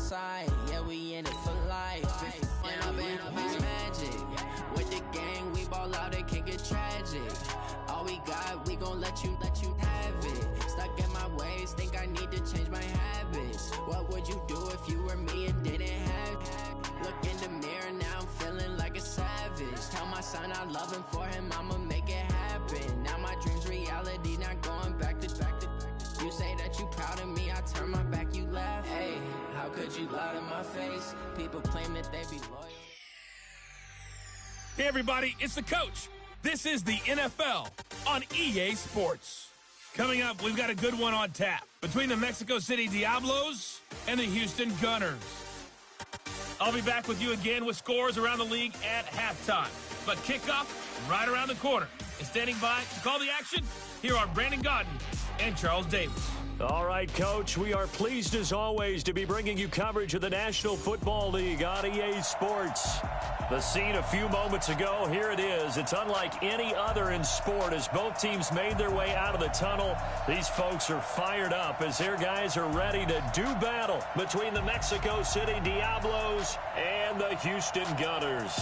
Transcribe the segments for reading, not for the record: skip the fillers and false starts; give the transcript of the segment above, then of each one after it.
side, yeah, we in it for life. And I've been magic. With the gang, we ball out, it can get tragic. All we got, we gon' let you have it. Stuck in my ways, think I need to change my habits. What would you do if you were me and didn't have it? Look in the mirror, now I'm feeling like a savage. Tell my son I love him, for him I'ma make it happen. Now my dream's reality, not going back to. You say that you proud of me, I turn my back, you laugh. Hey, how could you lie to my face? People claim that they be loyal. Hey everybody, it's the coach. This is the NFL on EA Sports. Coming up, we've got a good one on tap between the Mexico City Diablos and the Houston Gunners. I'll be back with you again with scores around the league at halftime. But kickoff right around the corner. And standing by to call the action, here are Brandon Godden and Charles Davis. All right, Coach, we are pleased as always to be bringing you coverage of the National Football League on EA Sports. The scene a few moments ago, here it is. It's unlike any other in sport as both teams made their way out of the tunnel. These folks are fired up as their guys are ready to do battle between the Mexico City Diablos and the Houston Gunners.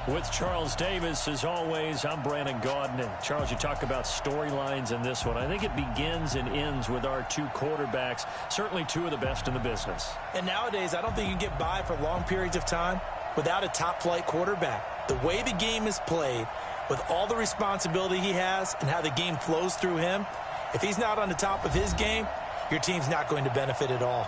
With Charles Davis, as always, I'm Brandon Godden. And Charles, you talk about storylines in this one. I think it begins and ends with our two quarterbacks, certainly two of the best in the business. And nowadays, I don't think you can get by for long periods of time without a top-flight quarterback. The way the game is played, with all the responsibility he has and how the game flows through him, if he's not on the top of his game, your team's not going to benefit at all.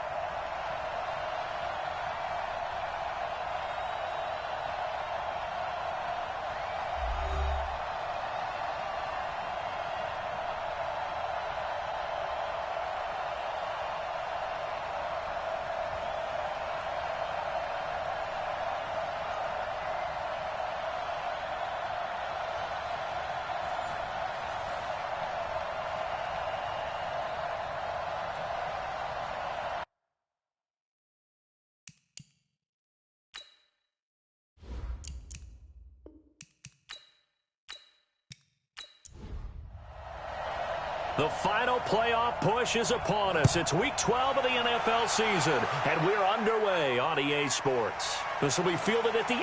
The final playoff push is upon us. It's Week 12 of the NFL season, and we're underway on EA Sports. This will be fielded at the 8.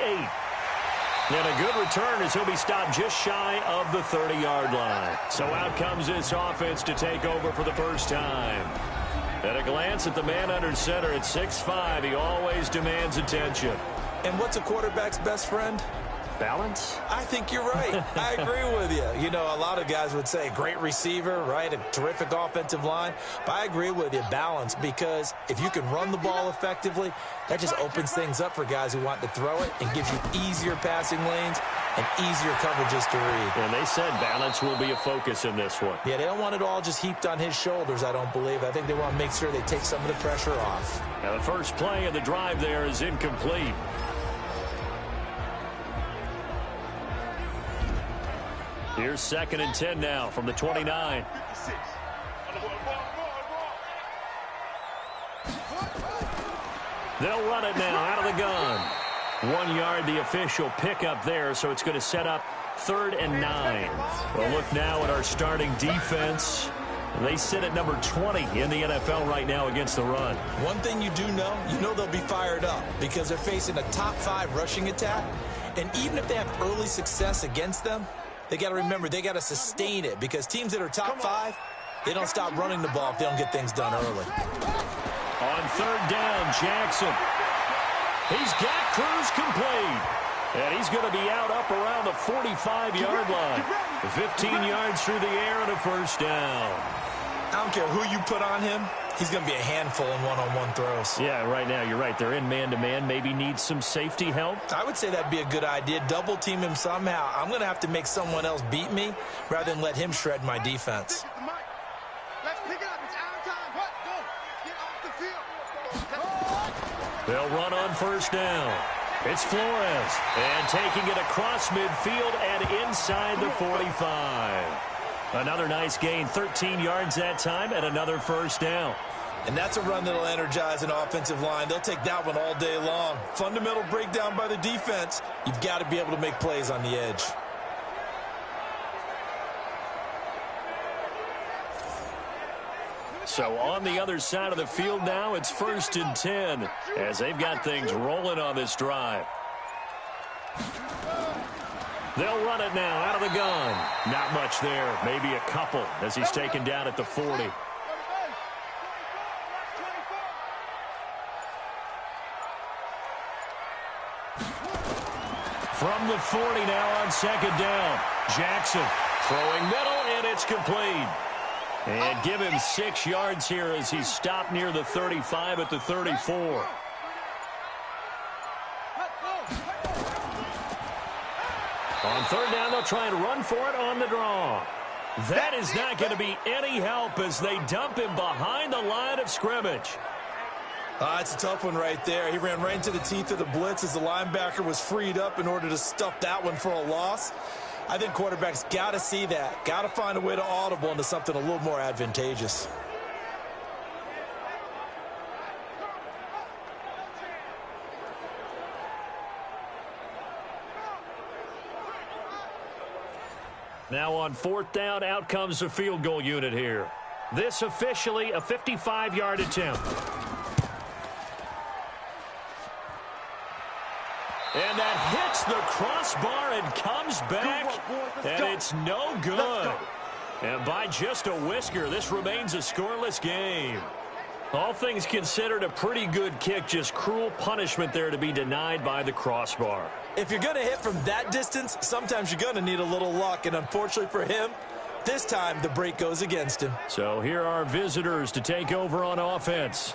And a good return as he'll be stopped just shy of the 30-yard line. So out comes this offense to take over for the first time. At a glance at the man under center at 6'5", he always demands attention. And what's a quarterback's best friend? Balance? I think you're right. I agree with you. You know, a lot of guys would say great receiver, right? A terrific offensive line. But I agree with you, balance, because if you can run the ball effectively, that just opens things up for guys who want to throw it and gives you easier passing lanes and easier coverages to read. And they said balance will be a focus in this one. Yeah, they don't want it all just heaped on his shoulders, I don't believe. I think they want to make sure they take some of the pressure off. Now the first play of the drive there is incomplete. Here's 2nd and 10 now from the 29. They'll run it now out of the gun. 1 yard, the official pickup there, so it's going to set up 3rd and 9. We'll look now at our starting defense. They sit at number 20 in the NFL right now against the run. One thing you do know, they'll be fired up because they're facing a top 5 rushing attack. And even if they have early success against them, they got to remember they got to sustain it because teams that are top 5, they don't stop running the ball if they don't get things done early. On 3rd down, Jackson. He's got Cruz complete. And he's going to be out up around the 45-yard line. 15 yards through the air and a first down. I don't care who you put on him. He's going to be a handful in one-on-one throws. Yeah, right now, you're right. They're in man-to-man. Maybe needs some safety help. I would say that'd be a good idea. Double team him somehow. I'm going to have to make someone else beat me rather than let him shred my defense. Let's pick it up. It's our time. What? Go. Get off the field. They'll run on first down. It's Flores. And taking it across midfield and inside the 45. Another nice gain, 13 yards that time, and another first down. And that's a run that'll energize an offensive line. They'll take that one all day long. Fundamental breakdown by the defense. You've got to be able to make plays on the edge. So on the other side of the field now, it's 1st and 10 as they've got things rolling on this drive. They'll run it now out of the gun. Not much there, maybe a couple as he's taken down at the 40. From the 40 now on 2nd down. Jackson throwing middle, and it's complete. And give him 6 yards here as he's stopped near the 35 at the 34. On 3rd down, they'll try and run for it on the draw. That is not going to be any help as they dump him behind the line of scrimmage. It's a tough one right there. He ran right into the teeth of the blitz as the linebacker was freed up in order to stuff that one for a loss. I think quarterbacks got to see that. Got to find a way to audible into something a little more advantageous. Now on 4th down, out comes the field goal unit here. This officially a 55-yard attempt. And that hits the crossbar and comes back, and it's no good. And by just a whisker, this remains a scoreless game. All things considered, a pretty good kick, just cruel punishment there to be denied by the crossbar. If you're going to hit from that distance, sometimes you're going to need a little luck, and unfortunately for him, this time the break goes against him. So here are visitors to take over on offense.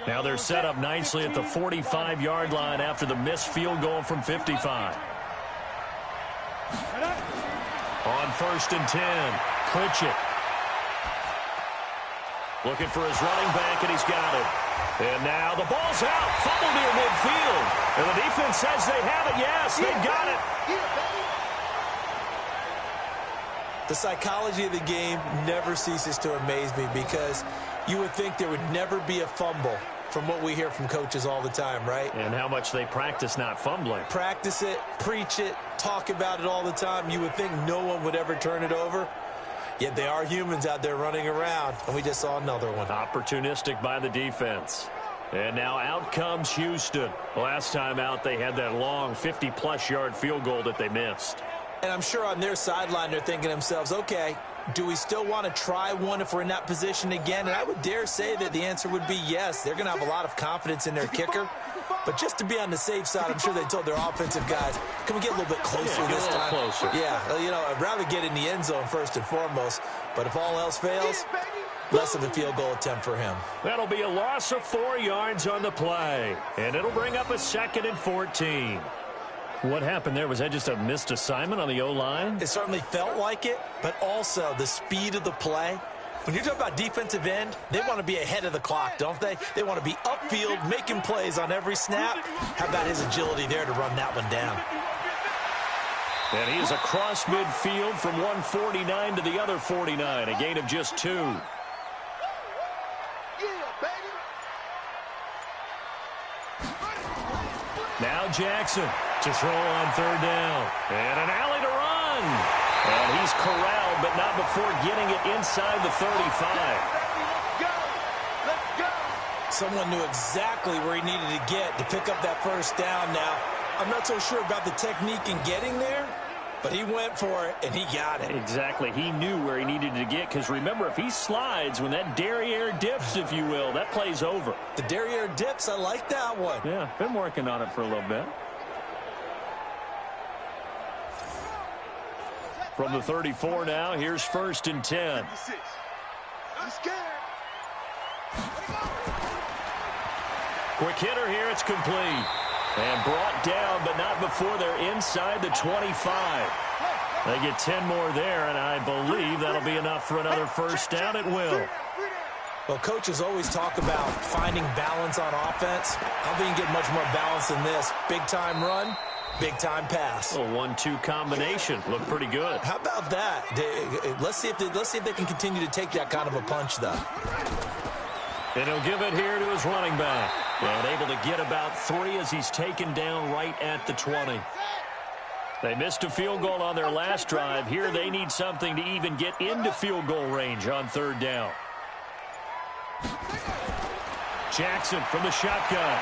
Now they're set up nicely at the 45-yard line after the missed field goal from 55. On 1st and 10, Pritchett. Looking for his running back, and he's got it. And now the ball's out. Fumble near midfield. And the defense says they have it. Yes, they've got it. The psychology of the game never ceases to amaze me because you would think there would never be a fumble from what we hear from coaches all the time, right? And how much they practice not fumbling. Practice it, preach it, talk about it all the time. You would think no one would ever turn it over. Yet they are humans out there running around, and we just saw another one. Opportunistic by the defense. And now out comes Houston. Last time out, they had that long 50-plus yard field goal that they missed. And I'm sure on their sideline, they're thinking to themselves, okay, do we still want to try one if we're in that position again? And I would dare say that the answer would be yes. They're going to have a lot of confidence in their kicker. But just to be on the safe side, I'm sure they told their offensive guys, can we get a little bit closer this time? Closer. Yeah, you know, I'd rather get in the end zone first and foremost. But if all else fails, less of a field goal attempt for him. That'll be a loss of 4 yards on the play. And it'll bring up a 2nd and 14. What happened there? Was that just a missed assignment on the O-line? It certainly felt like it, but also the speed of the play. When you're talking about defensive end, they want to be ahead of the clock, don't they? They want to be upfield, making plays on every snap. How about his agility there to run that one down? And he is across midfield from one 49 to the other 49, a gain of just 2. Now Jackson to throw on 3rd down. And an alley to run. And he's corralled, but not before getting it inside the 35. Someone knew exactly where he needed to get to pick up that 1st down now. I'm not so sure about the technique in getting there, but he went for it, and he got it. Exactly. He knew where he needed to get, because remember, if he slides, when that derriere dips, if you will, that play's over. The derriere dips, I like that one. Yeah, been working on it for a little bit. From the 34 now, here's 1st and 10. Quick hitter here, it's complete. And brought down, but not before they're inside the 25. They get 10 more there, and I believe that'll be enough for another 1st down. It will. Well, coaches always talk about finding balance on offense. I don't think you can get much more balance than this. Big-time run, big-time pass. A 1-2 combination. Looked pretty good. How about that? Let's see if they can continue to take that kind of a punch, though. And he'll give it here to his running back. And able to get about 3 as he's taken down right at the 20. They missed a field goal on their last drive. Here they need something to even get into field goal range on third down. Jackson from the shotgun.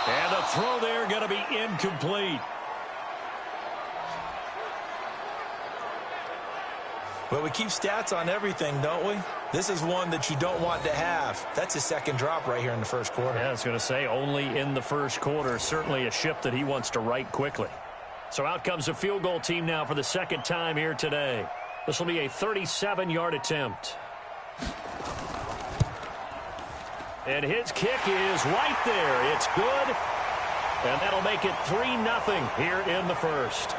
And the throw there going to be incomplete. Well, we keep stats on everything, don't we? This is one that you don't want to have. That's his second drop right here in the first quarter. Yeah, I was going to say only in the first quarter. Certainly a ship that he wants to right quickly. So out comes a field goal team now for the second time here today. This will be a 37-yard attempt. And his kick is right there. It's good. And that'll make it 3-0 here in the first.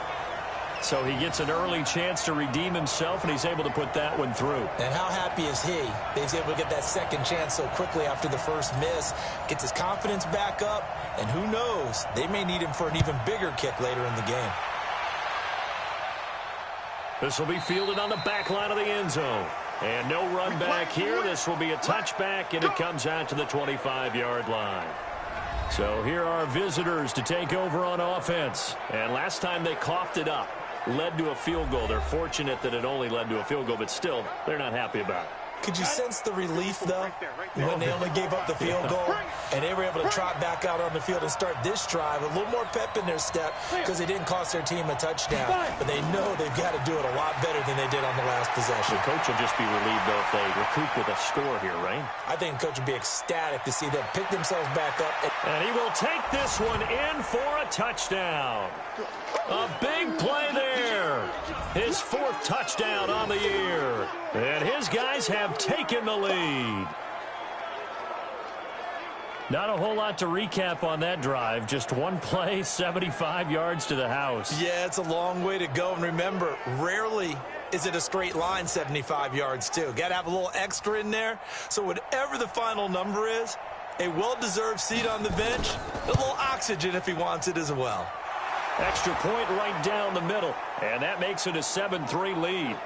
So he gets an early chance to redeem himself, and he's able to put that one through. And how happy is he? He's able to get that second chance so quickly after the first miss. Gets his confidence back up, and who knows? They may need him for an even bigger kick later in the game. This will be fielded on the back line of the end zone. And no run back here. This will be a touchback, and it comes out to the 25-yard line. So here are visitors to take over on offense. And last time they coughed it up, led to a field goal. They're fortunate that it only led to a field goal, but still, they're not happy about it. Could you sense the relief, though, when they only gave up the field goal and they were able to trot back out on the field and start this drive? A little more pep in their step because it didn't cost their team a touchdown. But they know they've got to do it a lot better than they did on the last possession. The coach will just be relieved, though, if they recoup with a score here, right? I think the coach would be ecstatic to see them pick themselves back up. And he will take this one in for a touchdown. A big play there. His fourth touchdown on the year. And his guys have taken the lead. Not a whole lot to recap on that drive. Just one play, 75 yards to the house. Yeah, it's a long way to go. And remember, rarely is it a straight line 75 yards, too. Got to have a little extra in there. So whatever the final number is, a well-deserved seat on the bench, a little oxygen if he wants it as well. Extra point right down the middle. And that makes it a 7-3 lead.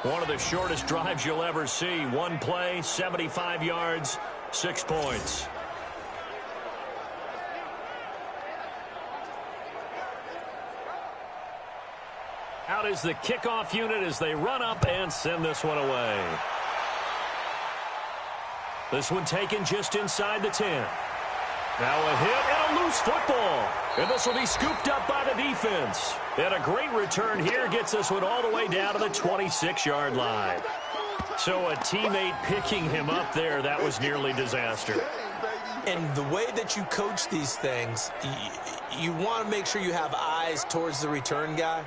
One of the shortest drives you'll ever see. One play, 75 yards, 6 points. Out is the kickoff unit as they run up and send this one away. This one taken just inside the 10. Now a hit and a loose football. And this will be scooped up by the defense. And a great return here gets this one all the way down to the 26-yard line. So a teammate picking him up there, that was nearly disaster. And the way that you coach these things, you want to make sure you have eyes towards the return guy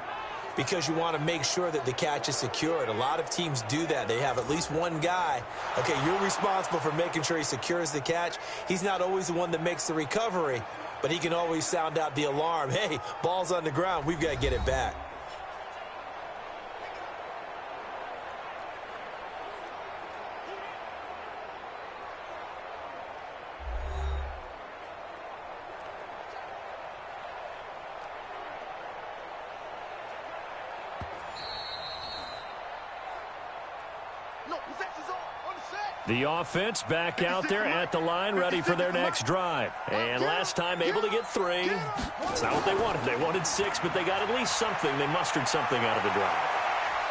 because you want to make sure that the catch is secured. A lot of teams do that. They have at least one guy. Okay, you're responsible for making sure he secures the catch. He's not always the one that makes the recovery, but he can always sound out the alarm. Hey, ball's on the ground. We've got to get it back. The offense back out there at the line, ready for their next drive. And last time able to get 3. It's not what they wanted. They wanted 6, but they got at least something. They mustered something out of the drive.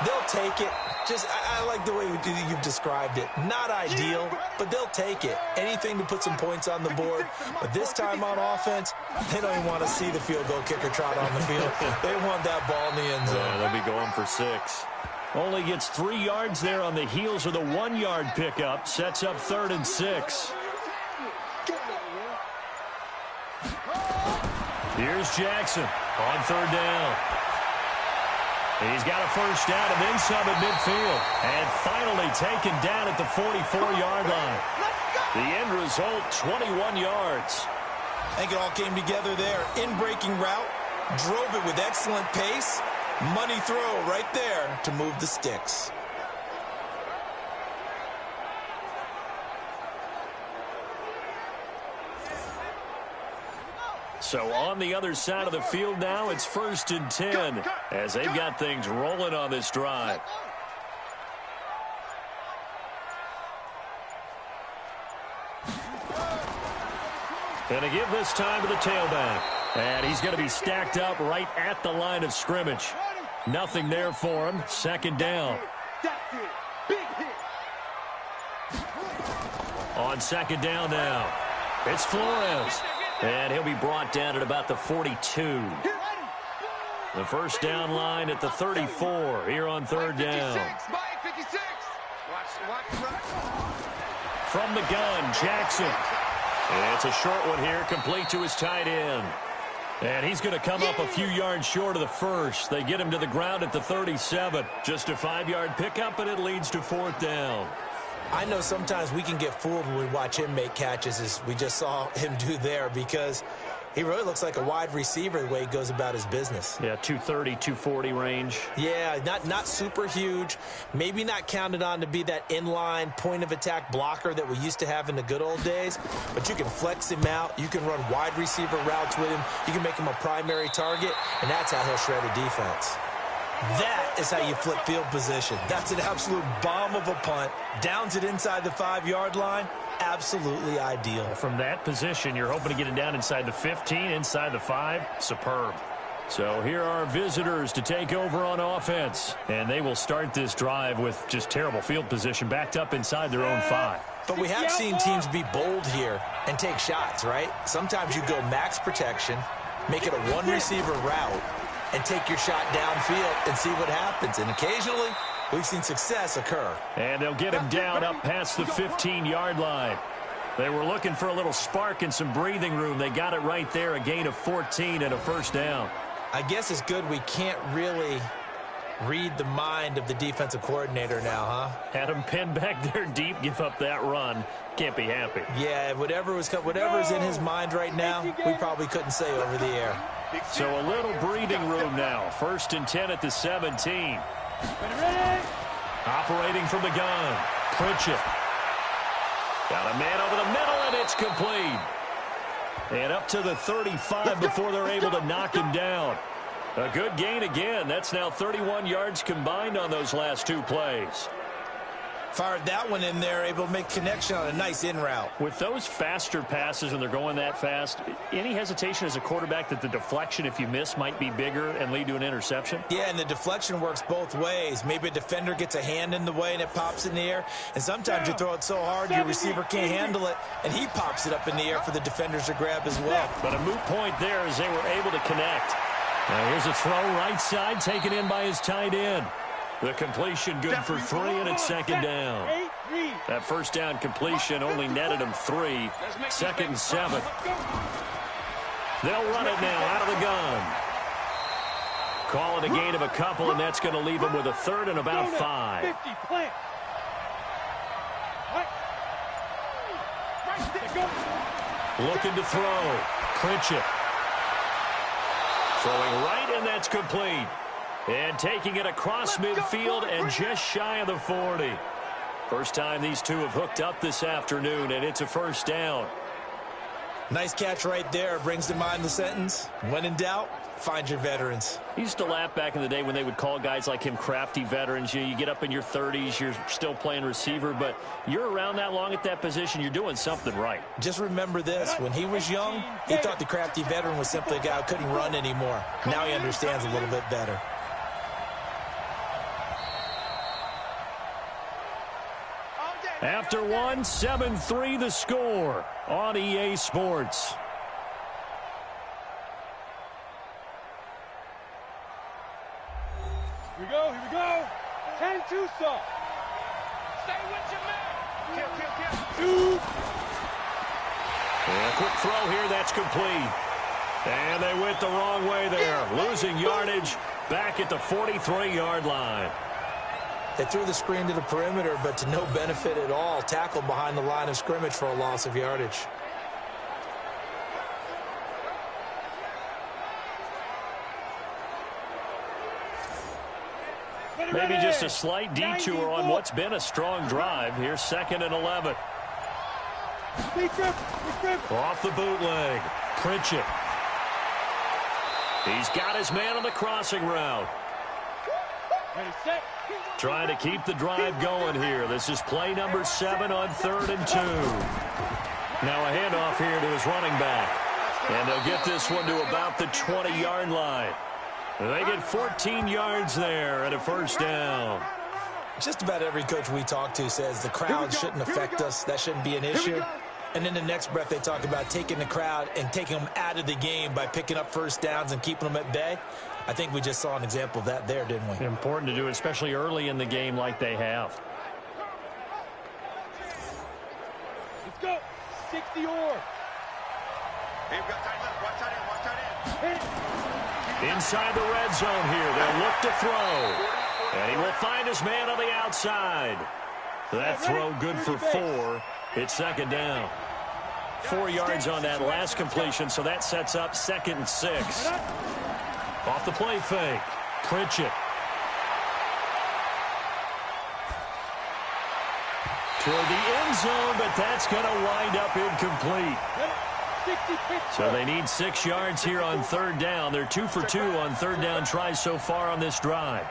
They'll take it. I like the way you've described it. Not ideal, but they'll take it. Anything to put some points on the board. But this time on offense, they don't even want to see the field goal kicker trot on the field. They want that ball in the end zone. Yeah, they'll be going for 6. Only gets 3 yards there on the heels of the 1-yard pickup. Sets up 3rd and 6. Here's Jackson on 3rd down. He's got a first down and then some at midfield. And finally taken down at the 44-yard line. The end result, 21 yards. I think it all came together there. In-breaking route, drove it with excellent pace. Money throw right there to move the sticks. So on the other side of the field now, it's 1st and 10 as they've got things rolling on this drive. And to give this time to the tailback. And he's going to be stacked up right at the line of scrimmage. Nothing there for him. Second down. That's it. Big hit. On second down now, it's Flores. And he'll be brought down at about the 42. The first down line at the 34 here on third down. From the gun, Jackson. It's a short one here, complete to his tight end. And he's going to come up a few yards short of the first. They get him to the ground at the 37. Just a 5-yard pickup, and it leads to fourth down. I know sometimes we can get fooled when we watch him make catches, as we just saw him do there, because he really looks like a wide receiver the way he goes about his business. Yeah, 230, 240 range. Yeah, not super huge. Maybe not counted on to be that inline point-of-attack blocker that we used to have in the good old days. But you can flex him out. You can run wide receiver routes with him. You can make him a primary target, and that's how he'll shred a defense. That is how you flip field position. That's an absolute bomb of a punt. Downs it inside the 5-yard line. Absolutely ideal. From that position, you're hoping to get it down inside the 15, inside the 5. Superb. So here are visitors to take over on offense. And they will start this drive with just terrible field position, backed up inside their own 5. But we have seen teams be bold here and take shots, right? Sometimes you go max protection, make it a one-receiver route, and take your shot downfield and see what happens. And occasionally, we've seen success occur. And they'll get him down up past the 15-yard line. They were looking for a little spark and some breathing room. They got it right there, a gain of 14 and a first down. I guess it's good we can't really read the mind of the defensive coordinator now, huh? Had him pinned back there deep, give up that run. Can't be happy. Yeah, whatever's in his mind right now, we probably couldn't say over the air. So a little breathing room now. First and 10 at the 17. Operating from the gun. Pritchett. Got a man over the middle, and it's complete. And up to the 35 before they're able to knock him down. A good gain again. That's now 31 yards combined on those last 2 plays. Fired that one in there, able to make connection on a nice in route. With those faster passes when they're going that fast, any hesitation as a quarterback that the deflection, if you miss, might be bigger and lead to an interception? Yeah, and the deflection works both ways. Maybe a defender gets a hand in the way and it pops in the air. And sometimes you throw it so hard your receiver can't handle it, and he pops it up in the air for the defenders to grab as well. But a moot point there as they were able to connect. Now here's a throw right side taken in by his tight end. The completion good for 3, and it's second down. That first down completion only netted him 3. Second and 7. They'll run it now out of the gun. Call it a gain of a couple, and that's going to leave him with a third and about 5. Looking to throw. Pritchett. Throwing right, and that's complete. And taking it across midfield and just shy of the 40. First time these two have hooked up this afternoon, and it's a first down. Nice catch right there. Brings to mind the sentence, when in doubt, find your veterans. He used to laugh back in the day when they would call guys like him crafty veterans. You get up in your 30s, you're still playing receiver, but you're around that long at that position, you're doing something right. Just remember this, when he was young, he thought the crafty veteran was simply a guy who couldn't run anymore. Now he understands a little bit better. After 1, 7-3 the score on EA Sports. Here we go. 10-2 stop. Stay with your man. Kill. And a quick throw here, that's complete. And they went the wrong way there. Losing yardage back at the 43-yard line. They threw the screen to the perimeter, but to no benefit at all. Tackled behind the line of scrimmage for a loss of yardage. Maybe just a slight detour on what's been a strong drive. Here's 2nd and 11. Off the bootleg. Pritchett. He's got his man on the crossing route. Trying to keep the drive going here. This is play number 7 on 3rd and 2. Now a handoff here to his running back. And they'll get this one to about the 20-yard line. They get 14 yards there and a first down. Just about every coach we talk to says the crowd shouldn't affect us. That shouldn't be an issue. And then the next breath they talk about taking the crowd and taking them out of the game by picking up first downs and keeping them at bay. I think we just saw an example of that there, didn't we? Important to do, especially early in the game like they have. Let's go. 60 or. Hey, we've got tight left. Watch tight end. Watch tight end. Inside the red zone here. They'll look to throw. And he will find his man on the outside. That throw good for 4. It's second down. 4 yards on that last completion, so that sets up 2nd and 6. Off the play fake. Pritchett. Toward the end zone, but that's going to wind up incomplete. So they need 6 yards here on 3rd down. They're 2 for 2 on 3rd down tries so far on this drive.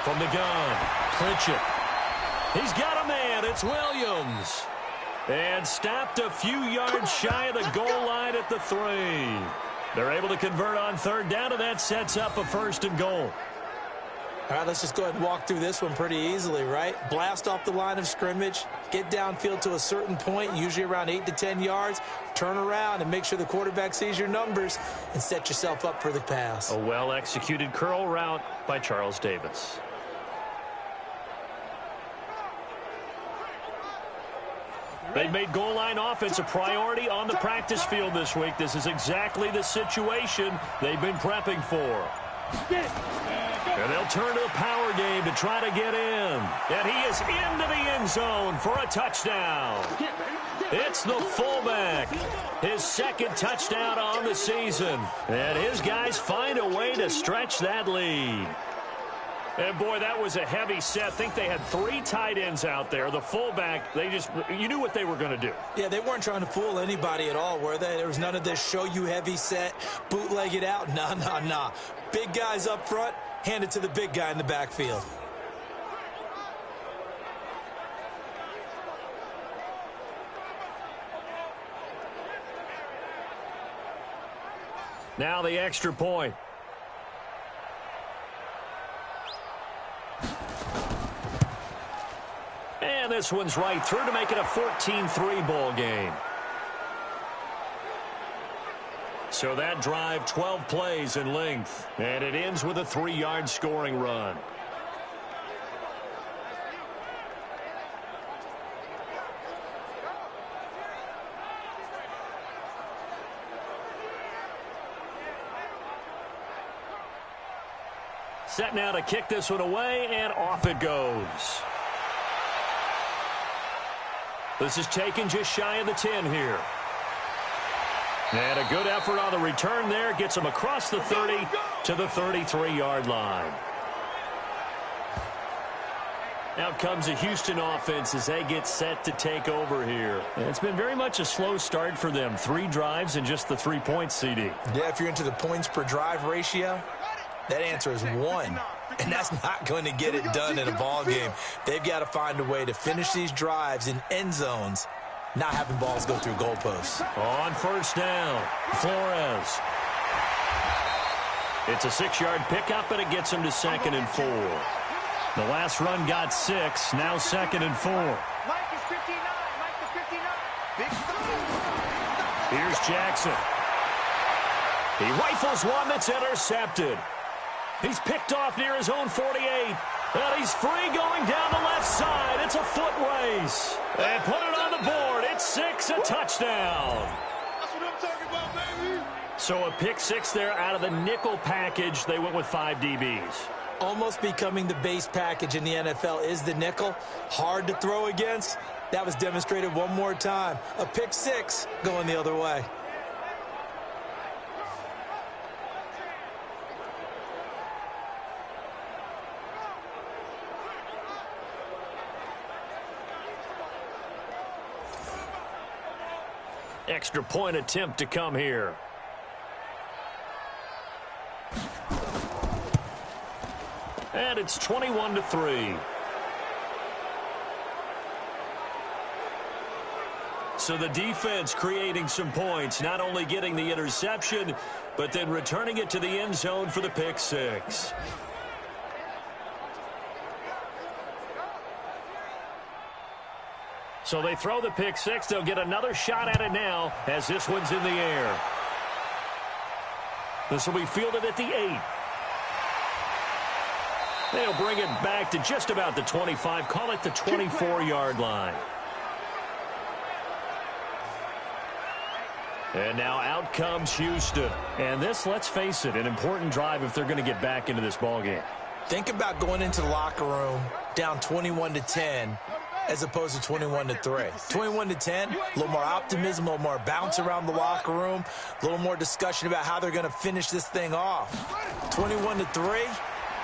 From the gun, Pritchett. He's got a man. It's Williams. And stopped a few yards shy of the goal line at the 3. They're able to convert on 3rd down, and that sets up a 1st and goal. All right, let's just go ahead and walk through this one pretty easily, right? Blast off the line of scrimmage, get downfield to a certain point, usually around 8 to 10 yards, turn around and make sure the quarterback sees your numbers and set yourself up for the pass. A well-executed curl route by Charles Davis. They've made goal line offense a priority on the practice field this week. This is exactly the situation they've been prepping for. And they'll turn to the power game to try to get in. And he is into the end zone for a touchdown. It's the fullback. His 2nd touchdown on the season. And his guys find a way to stretch that lead. And, boy, that was a heavy set. I think they had 3 tight ends out there. The fullback, you knew what they were going to do. Yeah, they weren't trying to fool anybody at all, were they? There was none of this show you heavy set, bootleg it out. Nah. Big guys up front, hand it to the big guy in the backfield. Now the extra point. And this one's right through to make it a 14-3 ball game. So that drive, 12 plays in length. And it ends with a 3-yard scoring run. Set now to kick this one away, and off it goes. This is taken just shy of the 10 here. And a good effort on the return there. Gets him across the 30 to the 33-yard line. Now comes the Houston offense as they get set to take over here. And it's been very much a slow start for them. 3 drives and just the 3 points, CD. Yeah, if you're into the points per drive ratio, that answer is 1. And that's not going to get it done in a ball game. They've got to find a way to finish these drives in end zones, not having balls go through goalposts. On 1st down, Flores. It's a 6-yard pickup, and it gets him to 2nd and 4. The last run got 6, now 2nd and 4. Mike is 59. Mike is 59. Big throw. Here's Jackson. He rifles one that's intercepted. He's picked off near his own 48. And he's free going down the left side. It's a foot race. And put it on the board. It's 6, a touchdown. That's what I'm talking about, baby. So a pick 6 there out of the nickel package. They went with 5 DBs. Almost becoming the base package in the NFL is the nickel. Hard to throw against. That was demonstrated one more time. A pick 6 going the other way. Extra point attempt to come here. And it's 21-3. 2 So the defense creating some points, not only getting the interception, but then returning it to the end zone for the pick six. So they throw the pick six. They'll get another shot at it now as this one's in the air. This will be fielded at the 8. They'll bring it back to just about the 25. Call it the 24-yard line. And now out comes Houston. And this, let's face it, an important drive if they're going to get back into this ballgame. Think about going into the locker room down 21-10 as opposed to 21-3. 21-10, a little more optimism, a little more bounce around the locker room, a little more discussion about how they're going to finish this thing off. 21-3,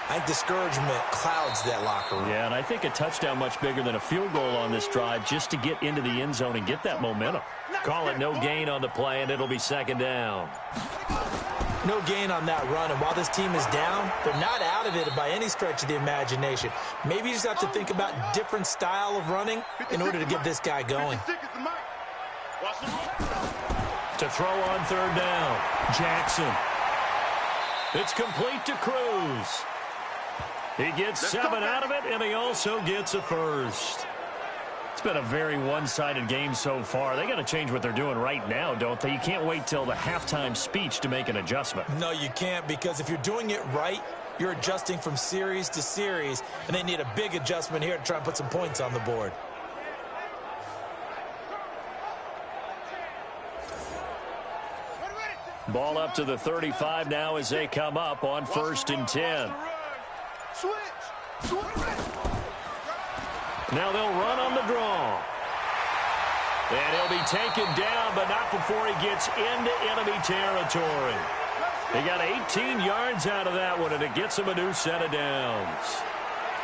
I think discouragement clouds that locker room. Yeah, and I think a touchdown much bigger than a field goal on this drive just to get into the end zone and get that momentum. Call it no gain on the play, and it'll be second down. No gain on that run, and while this team is down, they're not out of it by any stretch of the imagination. Maybe you just have to think about different style of running in order to get this guy going. To throw on third down, Jackson. It's complete to Cruz. He gets 7 out of it, and he also gets a first. It's been a very one-sided game so far. They got to change what they're doing right now, don't they? You can't wait till the halftime speech to make an adjustment. No, you can't, because if you're doing it right, you're adjusting from series to series, and they need a big adjustment here to try and put some points on the board. Ball up to the 35 now as they come up on 1st and 10. Now they'll run on the draw. And he'll be taken down, but not before he gets into enemy territory. He got 18 yards out of that one, and it gets him a new set of downs.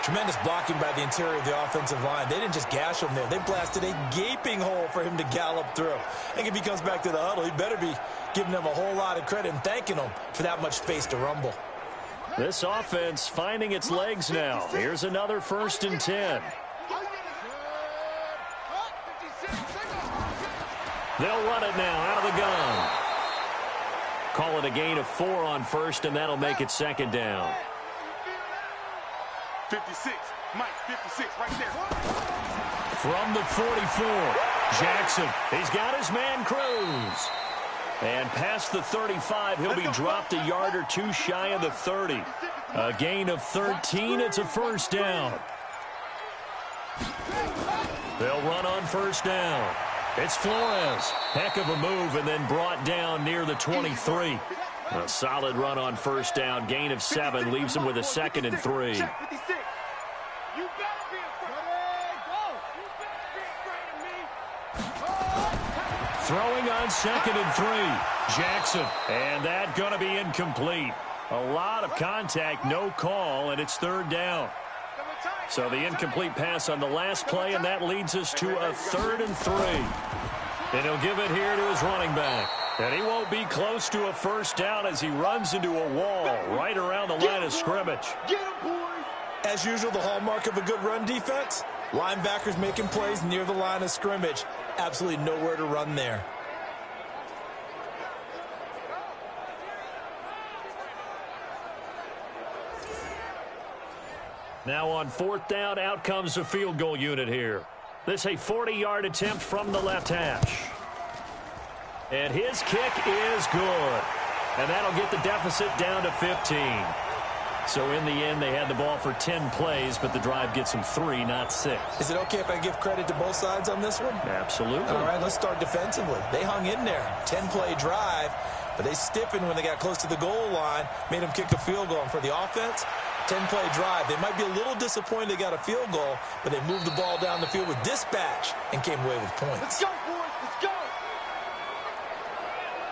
Tremendous blocking by the interior of the offensive line. They didn't just gash him there. They blasted a gaping hole for him to gallop through. I think if he comes back to the huddle, he better be giving them a whole lot of credit and thanking them for that much space to rumble. This offense finding its legs now. Here's another 1st and 10. They'll run it now out of the gun. Call it a gain of 4 on 1st, and that'll make it 2nd down. 56, Mike, 56, right there. From the 44, Jackson. He's got his man Cruz. And past the 35, he'll be dropped a yard or 2 shy of the 30. A gain of 13, it's a 1st down. They'll run on 1st down. It's Flores. Heck of a move, and then brought down near the 23. A solid run on 1st down. Gain of 7 leaves him with a 2nd and 3. Throwing on 2nd and 3. Jackson. And that going to be incomplete. A lot of contact, no call, and it's 3rd down. So the incomplete pass on the last play, and that leads us to a 3rd and 3. And he'll give it here to his running back. And he won't be close to a 1st down as he runs into a wall right around the line of scrimmage. As usual, the hallmark of a good run defense, linebackers making plays near the line of scrimmage. Absolutely nowhere to run there. Now on 4th down, out comes the field goal unit here. This a 40-yard attempt from the left hash. And his kick is good. And that'll get the deficit down to 15. So in the end, they had the ball for 10 plays, but the drive gets them 3, not 6. Is it okay if I give credit to both sides on this one? Absolutely. All right, let's start defensively. They hung in there. 10-play drive, but they stiffened when they got close to the goal line, made them kick a field goal. And for the offense, 10-play drive. They might be a little disappointed they got a field goal, but they moved the ball down the field with dispatch and came away with points. Let's go, boys. Let's go.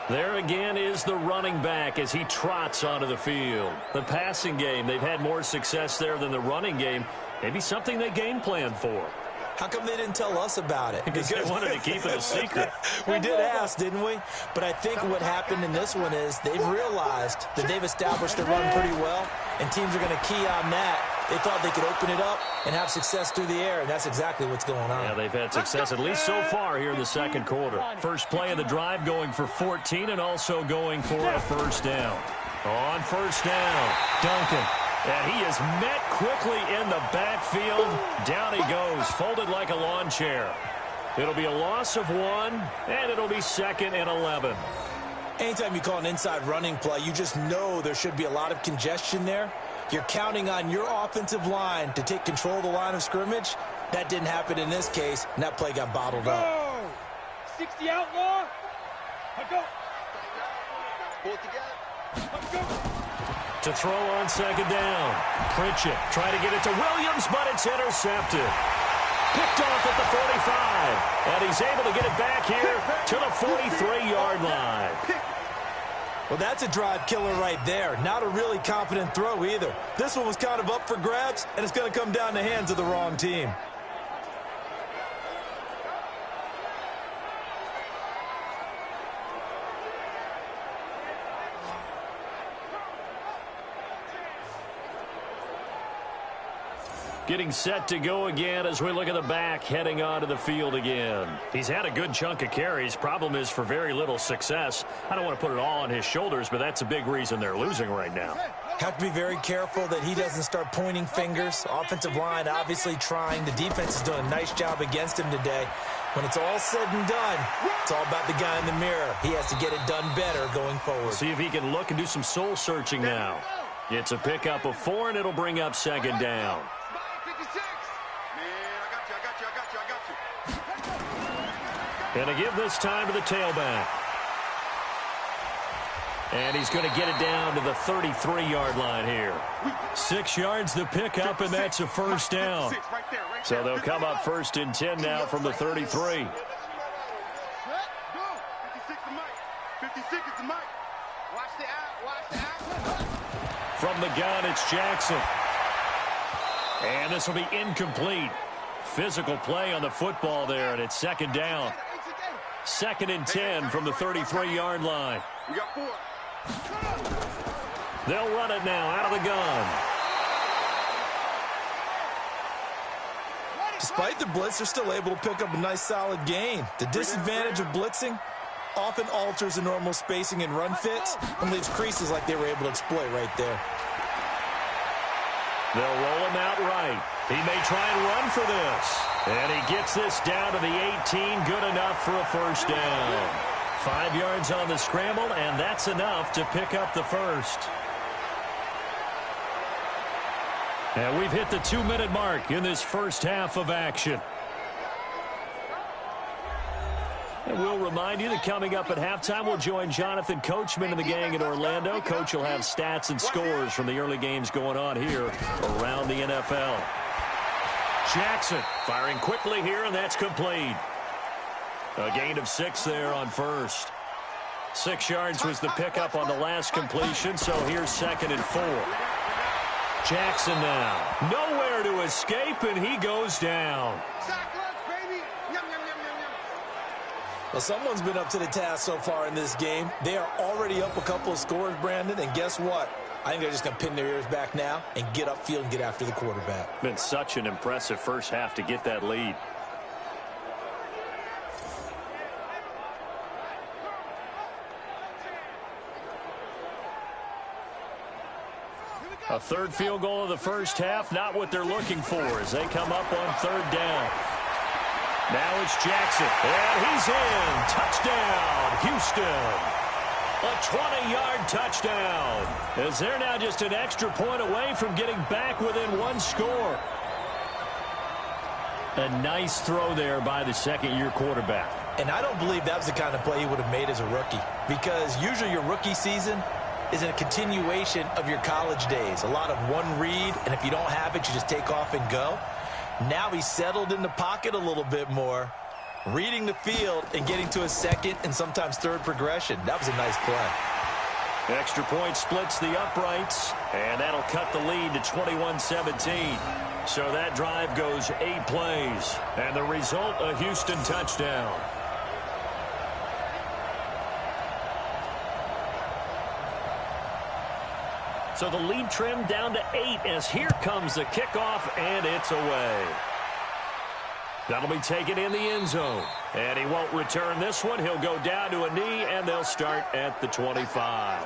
There again is the running back as he trots onto the field. The passing game, they've had more success there than the running game. Maybe something they game plan for. How come they didn't tell us about it? Because they wanted to keep it a secret. We did ask, didn't we? But I think what happened in this one is they've realized that they've established the run pretty well, and teams are going to key on that They thought they could open it up and have success through the air, and that's exactly what's going on. Yeah, they've had success at least so far here in the second quarter. First play of the drive going for 14 and also going for a first down. On first down, Duncan. And he is met quickly in the backfield. Down he goes, folded like a lawn chair. It'll be a loss of 1, and it'll be 2nd and 11. Anytime you call an inside running play, you just know there should be a lot of congestion there. You're counting on your offensive line to take control of the line of scrimmage. That didn't happen in this case, and that play got bottled up. 60 outlaw. Let's go. Pull it together. Let's go. To throw on second down. Pritchett trying to get it to Williams, but it's intercepted. Picked off at the 45. And he's able to get it back here to the 43-yard line. Well, that's a drive killer right there. Not a really confident throw either. This one was kind of up for grabs, and it's going to come down in the hands of the wrong team. Getting set to go again as we look at the back heading onto the field again. He's had a good chunk of carries. Problem is for very little success. I don't want to put it all on his shoulders, but that's a big reason they're losing right now. Have to be very careful that he doesn't start pointing fingers. Offensive line obviously trying. The defense is doing a nice job against him today. When it's all said and done, it's all about the guy in the mirror. He has to get it done better going forward. See if he can look and do some soul searching now. It's a pickup of 4, and it'll bring up second down. And to give this time to the tailback. And he's going to get it down to the 33-yard line here. 6 yards the pickup, and that's a first down. So they'll come up 1st and 10 now from the 33. 56 is the mic. Watch the out. From the gun, it's Jackson. And this will be incomplete. Physical play on the football there, and it's second down. 2nd and 10 from the 33-yard line. We got 4. They'll run it now out of the gun. Despite the blitz, they're still able to pick up a nice solid gain. The disadvantage of blitzing often alters the normal spacing and run fits and leaves creases like they were able to exploit right there. They'll roll him out right. He may try and run for this. And he gets this down to the 18. Good enough for a first down. 5 yards on the scramble, and that's enough to pick up the first. And we've hit the 2-minute mark in this first half of action. And we'll remind you that coming up at halftime, we'll join Jonathan Coachman and the gang in Orlando. Coach will have stats and scores from the early games going on here around the NFL. Jackson firing quickly here, and that's complete. A gain of 6 there on first. 6 yards was the pickup on the last completion, so here's 2nd and 4. Jackson now. Nowhere to escape, and he goes down. Well, someone's been up to the task so far in this game. They are already up a couple of scores, Brandon, and guess what? I think they're just going to pin their ears back now and get upfield and get after the quarterback. Been such an impressive first half to get that lead. A third field goal of the first half, not what they're looking for as they come up on 3rd down. Now it's Jackson, and he's in. Touchdown, Houston. A 20-yard touchdown, as they're now just an extra point away from getting back within 1 score. A nice throw there by the second-year quarterback. And I don't believe that was the kind of play he would have made as a rookie, because usually your rookie season is a continuation of your college days. A lot of one read, and if you don't have it, you just take off and go. Now he's settled in the pocket a little bit more, reading the field and getting to a second and sometimes third progression. That was a nice play. Extra point splits the uprights, and that'll cut the lead to 21-17. So that drive goes 8 plays, and the result, a Houston touchdown. So the lead trimmed down to 8 as here comes the kickoff, and it's away. That'll be taken in the end zone. And he won't return this one. He'll go down to a knee, and they'll start at the 25.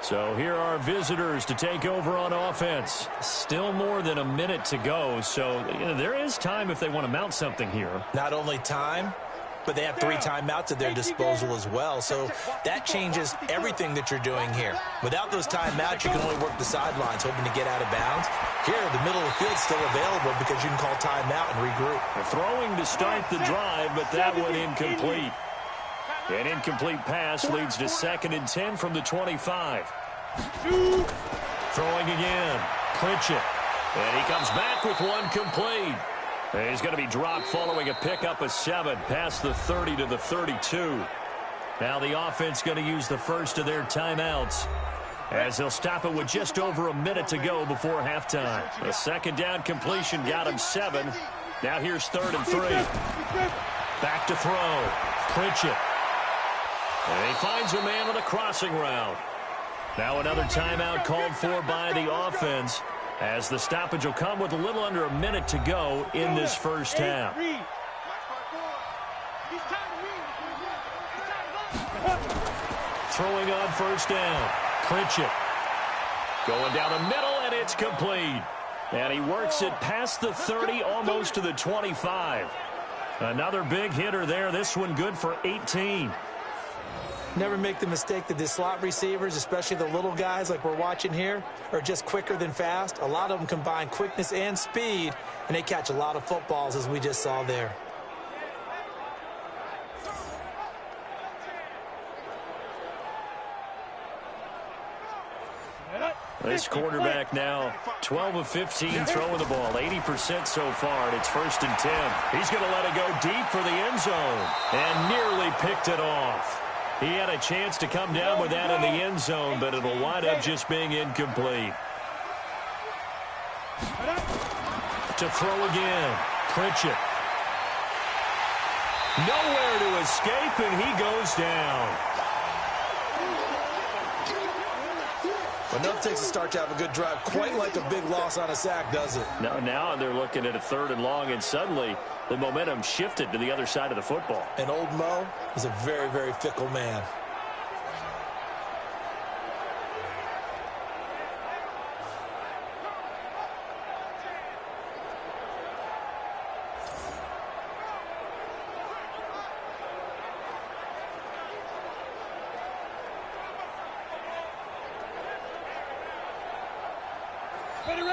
So here are visitors to take over on offense. Still more than a minute to go, so there is time if they want to mount something here. Not only time, but they have 3 timeouts at their disposal as well. So that changes everything that you're doing here. Without those timeouts, you can only work the sidelines, hoping to get out of bounds. Here, the middle of the field's still available because you can call timeout and regroup. They're throwing to start the drive, but that one incomplete. An incomplete pass leads to 2nd and 10 from the 25. Throwing again. Pritchett. And he comes back with one complete. And he's going to be dropped following a pickup of 7 past the 30 to the 32. Now the offense going to use the first of their timeouts as they'll stop it with just over a minute to go before halftime. A 2nd down completion got him 7. Now here's 3rd and 3. Back to throw. Pritchett. And he finds a man on the crossing route. Now another timeout called for by the offense, as the stoppage will come with a little under a minute to go in this first half. Throwing on 1st down. Pritchett. Going down the middle, and it's complete. And he works it past the 30, almost to the 25. Another big hitter there. This one good for 18. Never make the mistake that the slot receivers, especially the little guys like we're watching here, are just quicker than fast. A lot of them combine quickness and speed, and they catch a lot of footballs, as we just saw there. This quarterback now 12 of 15 throwing the ball, 80% so far, and it's 1st and 10. He's going to let it go deep for the end zone and nearly picked it off. He had a chance to come down with that in the end zone, but it'll wind up just being incomplete. To throw again, Pritchett. Nowhere to escape, and he goes down. Enough takes a start to have a good drive, quite like a big loss on a sack, does it? No, now they're looking at a 3rd and long, and suddenly the momentum shifted to the other side of the football. And old Mo is a very, very fickle man.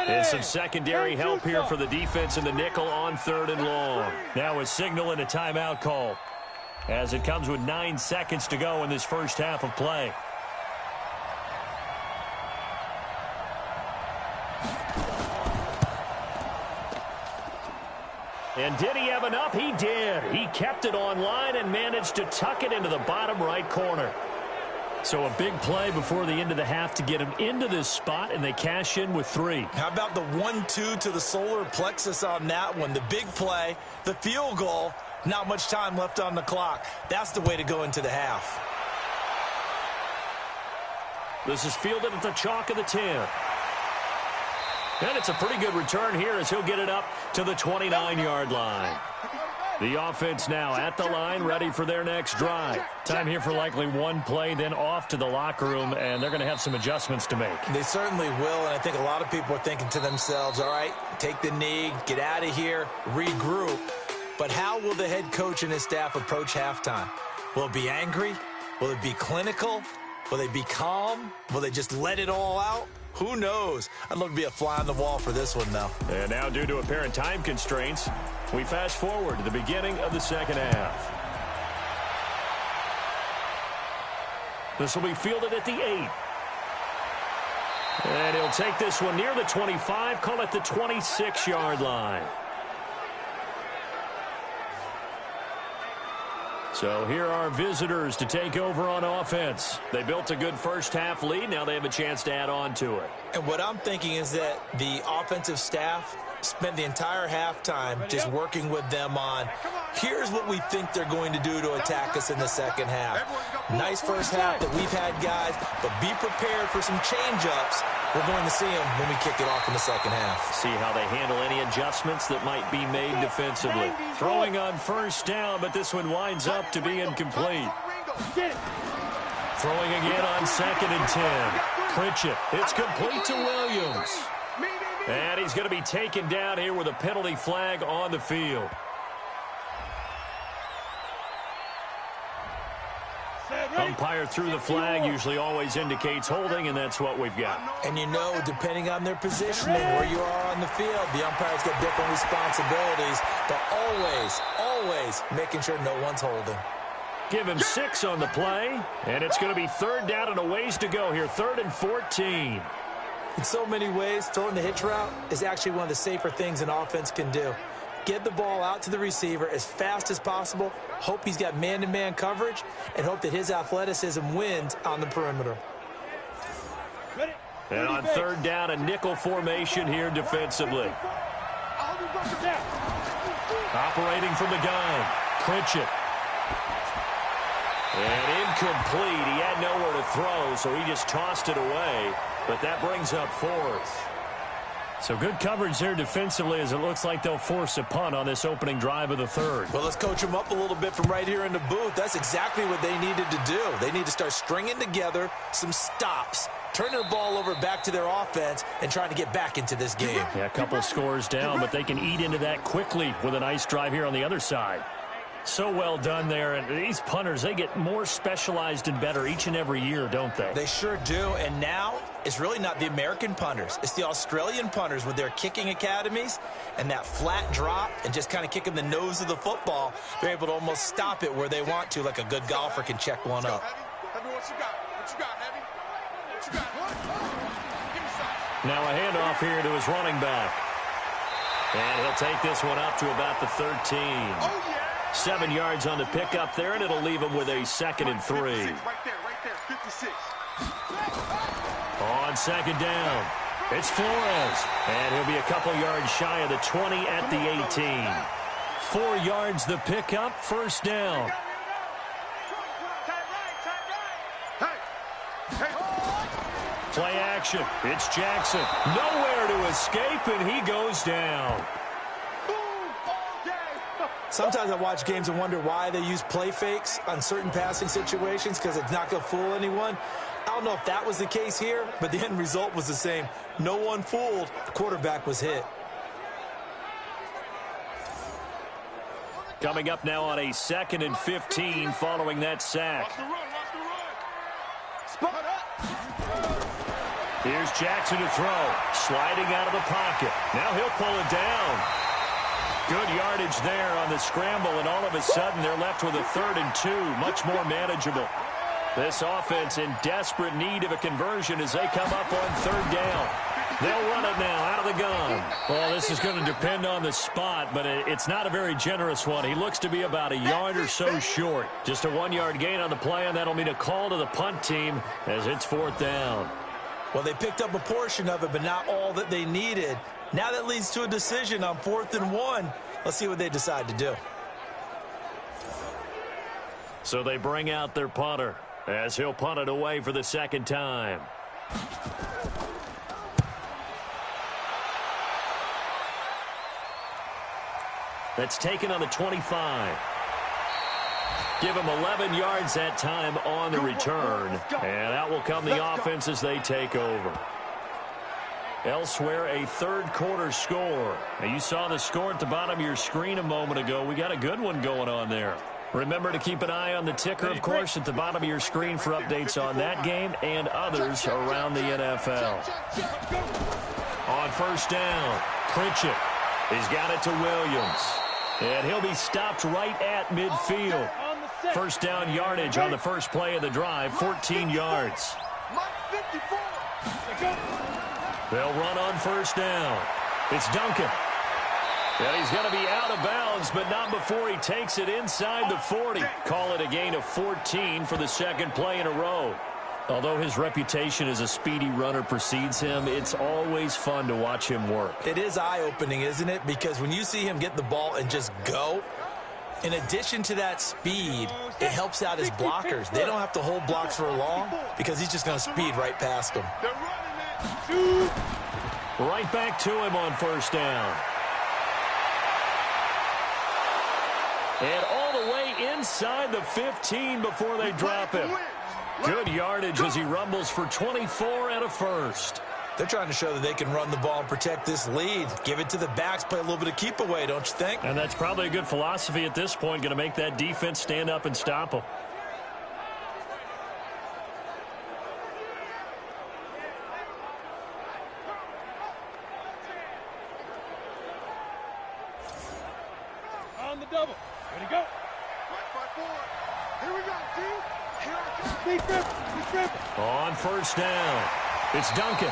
And some secondary help here for the defense in the nickel on 3rd and long. Now a signal and a timeout call as it comes with 9 seconds to go in this first half of play. And did he have enough? He did. He kept it online and managed to tuck it into the bottom right corner. So a big play before the end of the half to get him into this spot, and they cash in with 3. How about the 1-2 to the solar plexus on that one? The big play, the field goal, not much time left on the clock. That's the way to go into the half. This is fielded at the chalk of the 10. And it's a pretty good return here as he'll get it up to the 29-yard line. The offense now at the line, ready for their next drive. Time here for likely one play, then off to the locker room, and they're going to have some adjustments to make. They certainly will, and I think a lot of people are thinking to themselves, all right, take the knee, get out of here, regroup. But how will the head coach and his staff approach halftime? Will it be angry? Will it be clinical? Will they be calm? Will they just let it all out? Who knows? I'd love to be a fly on the wall for this one, though. And now, due to apparent time constraints, we fast forward to the beginning of the second half. This will be fielded at the 8. And he'll take this one near the 25, call it the 26-yard line. So here are visitors to take over on offense. They built a good first half lead. Now they have a chance to add on to it. And what I'm thinking is that the offensive staff spent the entire halftime just working with them on, here's what we think they're going to do to attack us in the second half. Nice first half that we've had, guys, but be prepared for some change-ups. We're going to see them when we kick it off in the second half. See how they handle any adjustments that might be made defensively. Throwing on first down, but this one winds up to be incomplete. Throwing again on 2nd and 10. Pritchett, it's complete to Williams. And he's going to be taken down here with a penalty flag on the field. Umpire threw the flag, usually always indicates holding, and that's what we've got. And you know, depending on their positioning, where you are on the field, the umpires got different responsibilities, but always making sure no one's holding. Give him 6 on the play, and it's going to be 3rd down and a ways to go here, 3rd and 14. In so many ways, throwing the hitch route is actually one of the safer things an offense can do. Get the ball out to the receiver as fast as possible, hope he's got man-to-man coverage, and hope that his athleticism wins on the perimeter. And on 3rd down, a nickel formation here defensively. Operating from the gun, Pritchett. And incomplete. He had nowhere to throw, so he just tossed it away. But that brings up 4th. So good coverage there defensively, as it looks like they'll force a punt on this opening drive of the 3rd. Well, let's coach them up a little bit from right here in the booth. That's exactly what they needed to do. They need to start stringing together some stops, turn the ball over back to their offense, and trying to get back into this game. Yeah, a couple of scores down, but they can eat into that quickly with a nice drive here on the other side. So well done there. And these punters, they get more specialized and better each and every year, don't they? They sure do. And now it's really not the American punters. It's the Australian punters with their kicking academies and that flat drop and just kind of kicking the nose of the football. They're able to almost stop it where they want to, like a good golfer can check one up. Now a handoff here to his running back. And he'll take this one up to about the 13. 7 yards on the pickup there, and it'll leave him with a 2nd and 3. Right there, 56. On 2nd down, it's Flores, and he'll be a couple yards shy of the 20 at the 18. 4 yards the pickup, 1st down. Play action, it's Jackson. Nowhere to escape, and he goes down. Sometimes I watch games and wonder why they use play fakes on certain passing situations, because it's not going to fool anyone. I don't know if that was the case here, but the end result was the same. No one fooled. The quarterback was hit. Coming up now on a 2nd and 15 following that sack. Here's Jackson to throw. Sliding out of the pocket. Now he'll pull it down. Good yardage there on the scramble, and all of a sudden they're left with a 3rd and 2, much more manageable. This offense in desperate need of a conversion as they come up on 3rd down. They'll run it now out of the gun. Well, this is going to depend on the spot, but it's not a very generous one. He looks to be about a yard or so short. Just a 1-yard gain on the play, and that'll mean a call to the punt team as it's 4th down. Well, they picked up a portion of it, but not all that they needed. Now that leads to a decision on 4th and 1. Let's see what they decide to do. So they bring out their punter as he'll punt it away for the 2nd time. That's taken on the 25. Give him 11 yards that time on the return. And out will come the offense as they take over. Elsewhere, a 3rd quarter score. Now, you saw the score at the bottom of your screen a moment ago. We got a good one going on there. Remember to keep an eye on the ticker, of course, at the bottom of your screen for updates on that game and others around the NFL. On 1st down, Pritchett. He's got it to Williams. And he'll be stopped right at midfield. 1st down yardage on the first play of the drive, 14 yards. They'll run on 1st down. It's Duncan. And he's going to be out of bounds, but not before he takes it inside the 40. Call it a gain of 14 for the 2nd play in a row. Although his reputation as a speedy runner precedes him, it's always fun to watch him work. It is eye-opening, isn't it? Because when you see him get the ball and just go, in addition to that speed, it helps out his blockers. They don't have to hold blocks for long because he's just going to speed right past them. Right back to him on first down. And all the way inside the 15 before they drop him. Good yardage as he rumbles for 24 and a first. They're trying to show that they can run the ball and protect this lead. Give it to the backs, play a little bit of keep away, don't you think? And that's probably a good philosophy at this point, going to make that defense stand up and stop them. On the double. Ready to go. Here we go, On first down, it's Duncan.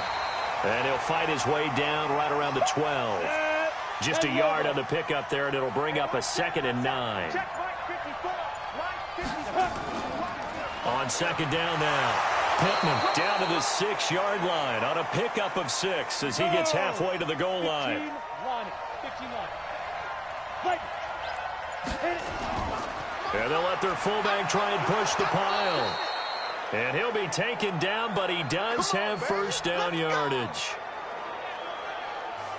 And he'll fight his way down right around the 12. Just a yard on the pickup there, and it'll bring up a 2nd and 9. On second down now, Pittman down to the 6-yard line on a pickup of 6 as he gets halfway to the goal line. And they'll let their fullback try and push the pile. And he'll be taken down, but he does have first down yardage.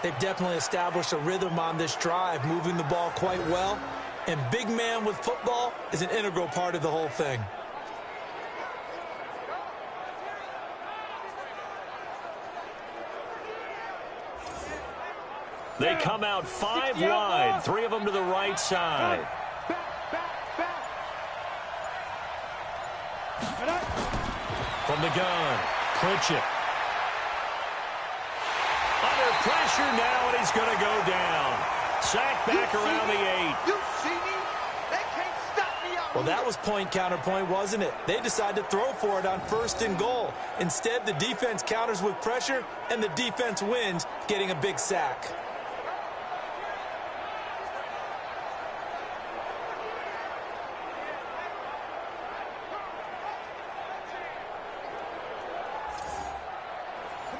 They've definitely established a rhythm on this drive, moving the ball quite well. And big man with football is an integral part of the whole thing. They come out 5 wide, 3 of them to the right side. From the gun, Pritchett. Under pressure now, and he's going to go down. Sacked back around the 8. You see me? They can't stop me out. Well, that was point counterpoint, wasn't it? They decided to throw for it on 1st and goal. Instead, the defense counters with pressure, and the defense wins, getting a big sack.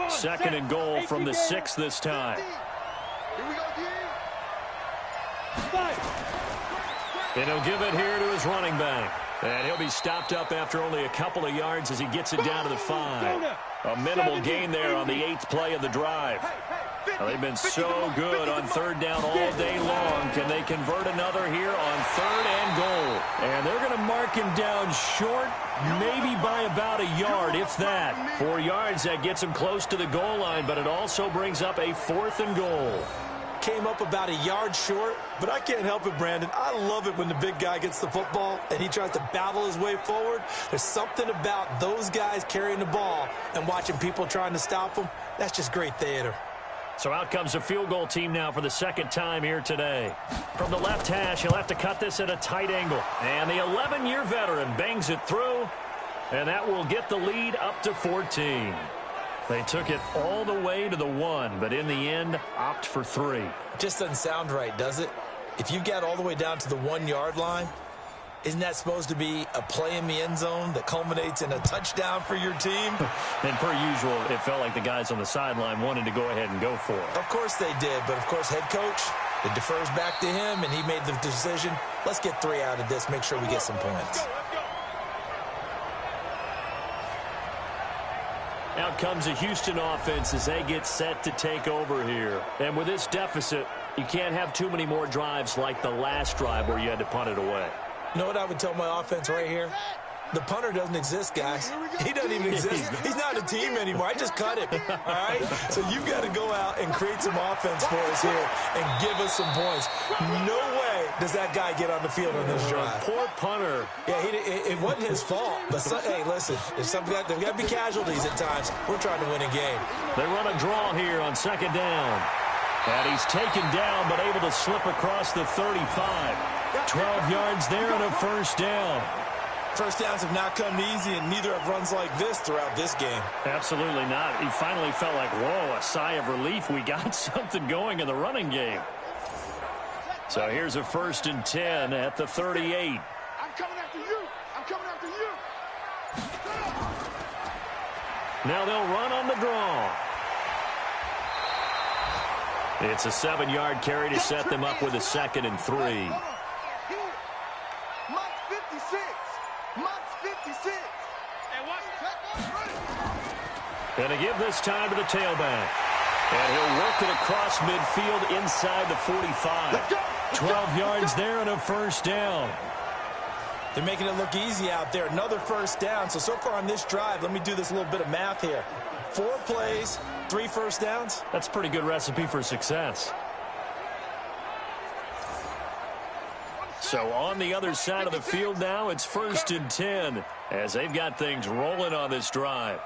Second and goal from the 6 this time. Here we go, And he'll give it here to his running back. And he'll be stopped up after only a couple of yards as he gets it down to the 5. A minimal gain there on the 8th play of the drive. Well, they've been so good on 3rd down all day long. Can they convert another here on 3rd and goal? And they're going to mark him down short, maybe by about a yard, if that. 4 yards, that gets him close to the goal line, but it also brings up a 4th and goal. Came up about a yard short, but I can't help it, Brandon. I love it when the big guy gets the football and he tries to battle his way forward. There's something about those guys carrying the ball and watching people trying to stop them. That's just great theater. So out comes the field goal team now for the 2nd time here today. From the left hash, he'll have to cut this at a tight angle. And the 11-year veteran bangs it through, and that will get the lead up to 14. They took it all the way to the 1, but in the end, opt for 3. Just doesn't sound right, does it? If you get all the way down to the 1-yard line, isn't that supposed to be a play in the end zone that culminates in a touchdown for your team? And per usual, it felt like the guys on the sideline wanted to go ahead and go for it. Of course they did, but of course head coach, it defers back to him, and he made the decision, let's get 3 out of this, make sure we get some points. Out comes the Houston offense as they get set to take over here. And with this deficit, you can't have too many more drives like the last drive where you had to punt it away. You know what I would tell my offense right here? The punter doesn't exist, guys. He doesn't even exist. He's not a team anymore. I just cut him, all right? So you've got to go out and create some offense for us here and give us some points. No way does that guy get on the field on this drive. Poor punter. Yeah, it wasn't his fault. But, hey, listen, there's got to be casualties at times. We're trying to win a game. They run a draw here on 2nd down. And he's taken down but able to slip across the 35. 12 yards there and a first down. First downs have not come easy, and neither have runs like this throughout this game. Absolutely not. He finally felt like, whoa, a sigh of relief. We got something going in the running game. So here's a 1st and 10 at the 38. I'm coming after you. I'm coming after you. Now they'll run on the draw. It's a 7-yard carry to set them up with a 2nd and 3. Mike's 56. Mike's 56. And to give this time to the tailback. And he'll work it across midfield inside the 45. 12 yards there and a first down. They're making it look easy out there. Another first down. So far on this drive, let me do this little bit of math here. 4 plays, 3 first downs. That's a pretty good recipe for success. So on the other side of the field now, it's 1st and 10 as they've got things rolling on this drive.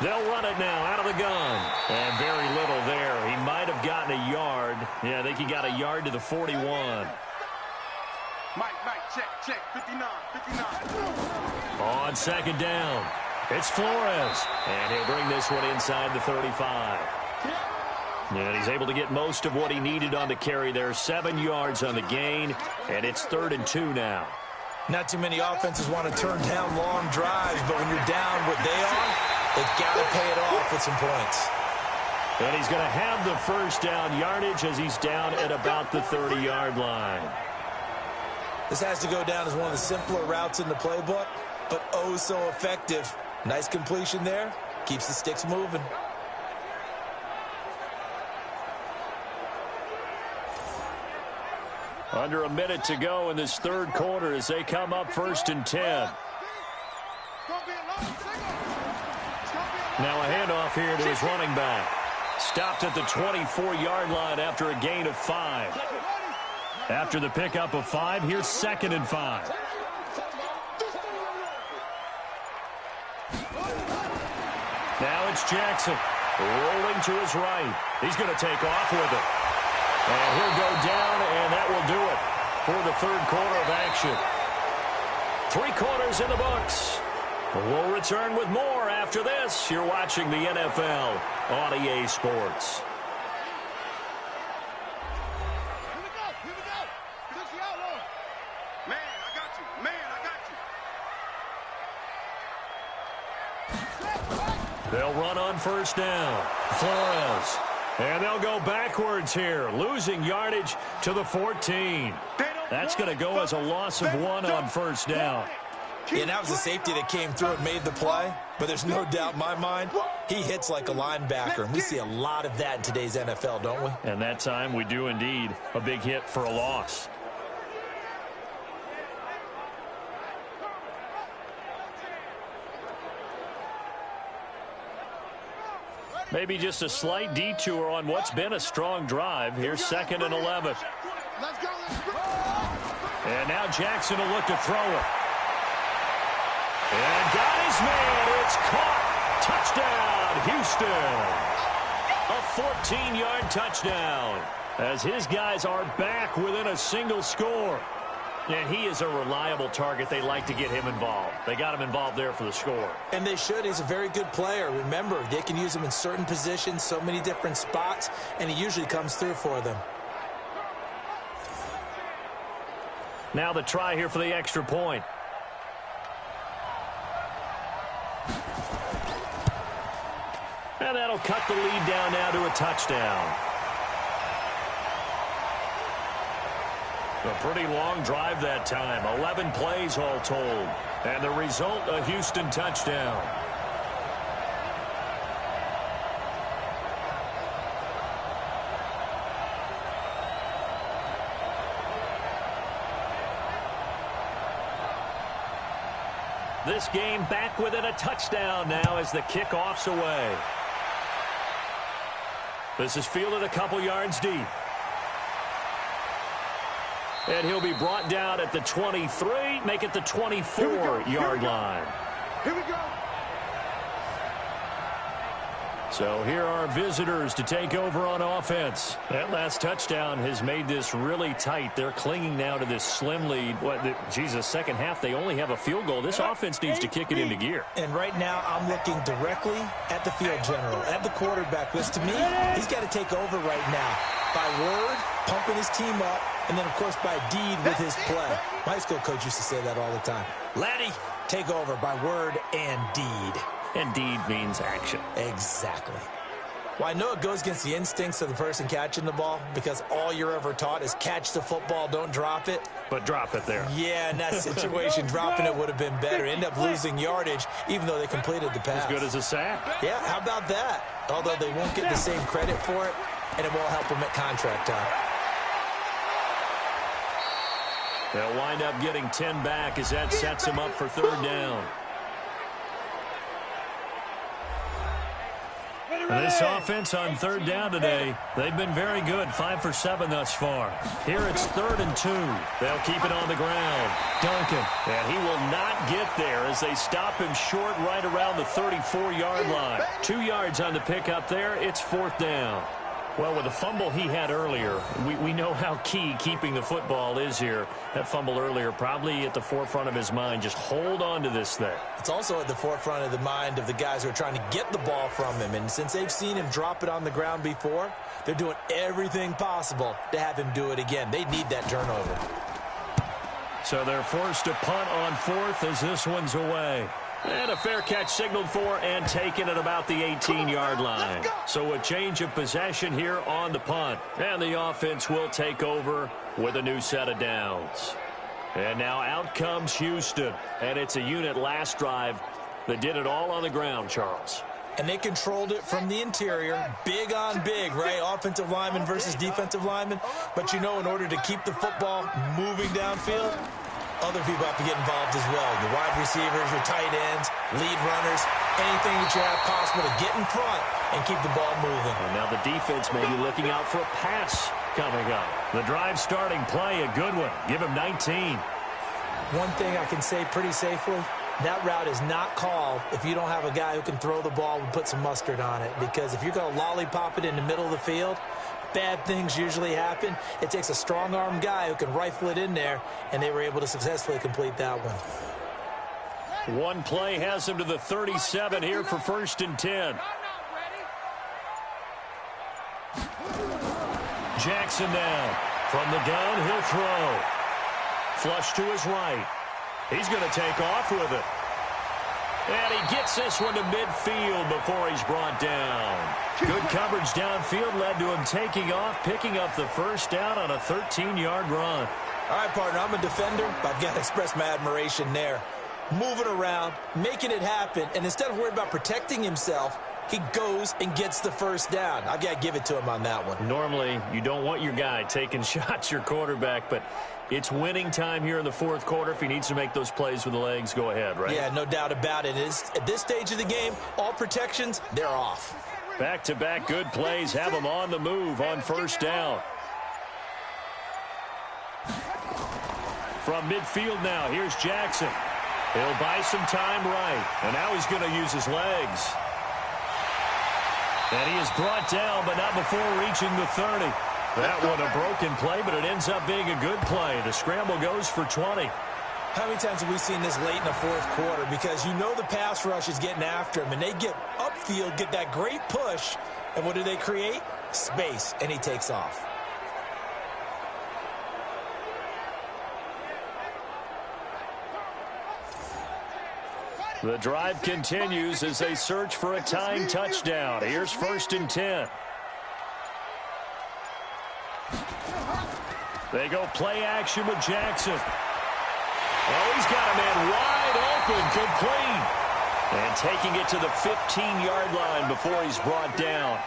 They'll run it now out of the gun. And very little there. He might have gotten a yard. Yeah, I think he got a yard to the 41. Mike, check, 59. On 2nd down, it's Flores. And he'll bring this one inside the 35. And he's able to get most of what he needed on the carry there. 7 yards on the gain, and it's 3rd and 2 now. Not too many offenses want to turn down long drives, but when you're down what they are, they've got to pay it off with some points. And he's going to have the first down yardage as he's down at about the 30-yard line. This has to go down as one of the simpler routes in the playbook, but oh so effective. Nice completion there. Keeps the sticks moving. Under a minute to go in this 3rd quarter as they come up 1st and 10. Now a handoff here to his running back. Stopped at the 24-yard line after a gain of 5. After the pickup of 5, here's 2nd and 5. Now it's Jackson rolling to his right. He's going to take off with it. And he'll go down, and that will do it for the 3rd quarter of action. 3 quarters in the books. We'll return with more after this. You're watching the NFL on EA Sports. They'll run on 1st down. Flores. And they'll go backwards here, losing yardage to the 14. That's going to go as a loss of 1 on 1st down. Yeah, that was the safety that came through and made the play. But there's no doubt in my mind, he hits like a linebacker. And we see a lot of that in today's NFL, don't we? And that time we do indeed. A big hit for a loss. Maybe just a slight detour on what's been a strong drive. Here's 2nd and 11. And now Jackson will look to throw it. And got his man. It's caught. Touchdown, Houston. A 14-yard touchdown as his guys are back within a single score. And he is a reliable target. They like to get him involved. They got him involved there for the score. And they should. He's a very good player. Remember, they can use him in certain positions, so many different spots, and he usually comes through for them. Now the try here for the extra point. And that'll cut the lead down now to a touchdown. A pretty long drive that time. 11 plays all told. And the result, a Houston touchdown. This game back within a touchdown now as the kickoff's away. This is fielded a couple yards deep. And he'll be brought down at the 23, make it the 24-yard line. Here we go. So here are visitors to take over on offense. That last touchdown has made this really tight. They're clinging now to this slim lead. Second half, they only have a field goal. This offense needs to kick it into gear. And right now, I'm looking directly at the field general, at the quarterback. Because to me, he's got to take over right now. By word, pumping his team up, and then, of course, by deed with his play. My high school coach used to say that all the time. Laddie, take over by word and deed. And deed means action. Exactly. Well, I know it goes against the instincts of the person catching the ball because all you're ever taught is catch the football, don't drop it. But drop it there. Yeah, in that situation, dropping it would have been better. End up losing yardage, even though they completed the pass. As good as a sack. Yeah, how about that? Although they won't get the same credit for it, and it won't help them at contract time. They'll wind up getting 10 back as that sets them up for third down. This offense on third down today, they've been very good, 5 for 7 thus far. Here it's 3rd and 2. They'll keep it on the ground. Duncan, and he will not get there as they stop him short right around the 34-yard line. 2 yards on the pickup there. It's 4th down. Well, with the fumble he had earlier, we know how key keeping the football is here. That fumble earlier probably at the forefront of his mind. Just hold on to this thing. It's also at the forefront of the mind of the guys who are trying to get the ball from him. And since they've seen him drop it on the ground before, they're doing everything possible to have him do it again. They need that turnover. So they're forced to punt on 4th as this one's away. And a fair catch signaled for and taken at about the 18-yard line. So a change of possession here on the punt. And the offense will take over with a new set of downs. And now out comes Houston. And it's a unit last drive that did it all on the ground, Charles. And they controlled it from the interior, big on big, right? Offensive lineman versus defensive lineman. But you know, in order to keep the football moving downfield, other people have to get involved as well. Your wide receivers, your tight ends, lead runners, anything that you have possible to get in front and keep the ball moving. And now the defense may be looking out for a pass coming up. The drive starting play, a good one. Give him 19. One thing I can say pretty safely, that route is not called if you don't have a guy who can throw the ball and put some mustard on it. Because if you're going to lollipop it in the middle of the field, bad things usually happen. It takes a strong-arm guy who can rifle it in there, and they were able to successfully complete that one. One play has him to the 37 here for 1st and 10. Jackson now. From the gun, he'll throw. Flush to his right. He's going to take off with it. And he gets this one to midfield before he's brought down. Good coverage downfield led to him taking off, picking up the first down on a 13-yard run. All right, partner, I'm a defender, but I've got to express my admiration there. Moving around, making it happen, and instead of worrying about protecting himself, he goes and gets the first down. I've got to give it to him on that one. Normally, you don't want your guy taking shots, your quarterback, but it's winning time here in the 4th quarter. If he needs to make those plays with the legs, go ahead, right? Yeah, no doubt about it. At this stage of the game, all protections, they're off. Back-to-back good plays have him on the move on 1st down. From midfield now, here's Jackson. He'll buy some time right, and now he's going to use his legs. And he is brought down, but not before reaching the 30. That one a broken play, but it ends up being a good play. The scramble goes for 20. How many times have we seen this late in the 4th quarter? Because you know the pass rush is getting after him, and they get upfield, get that great push, and what do they create? Space, and he takes off. The drive continues as they search for a tying touchdown. Here's 1st and 10. They go play action with Jackson. Oh, he's got a man wide open, complete. And taking it to the 15-yard line before he's brought down.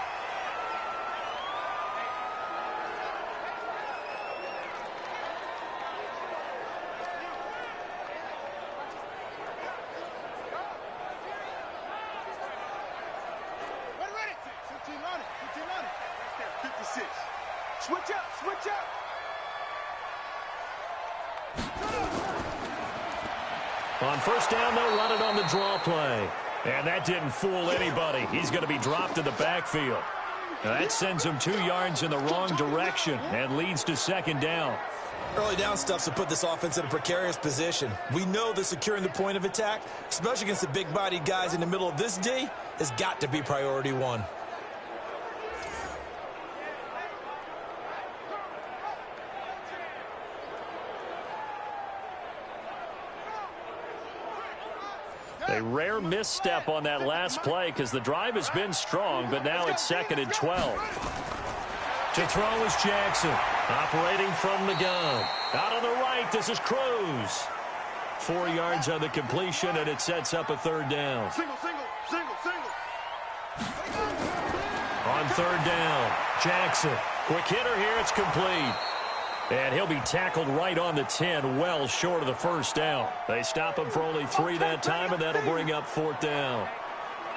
Switch up, switch up. On 1st down, they'll run it on the draw play. And that didn't fool anybody. He's going to be dropped in the backfield. Now that sends him 2 yards in the wrong direction and leads to 2nd down. Early down stuffs to put this offense in a precarious position. We know that securing the point of attack, especially against the big-bodied guys in the middle of this D, has got to be priority 1. A rare misstep on that last play because the drive has been strong, but now it's 2nd and 12. To throw is Jackson, operating from the gun. Out on the right, this is Cruz. 4 yards on the completion, and it sets up a 3rd down. Single. On 3rd down, Jackson. Quick hitter here, it's complete. And he'll be tackled right on the 10, well short of the 1st down. They stop him for only 3 that time, and that'll bring up 4th down.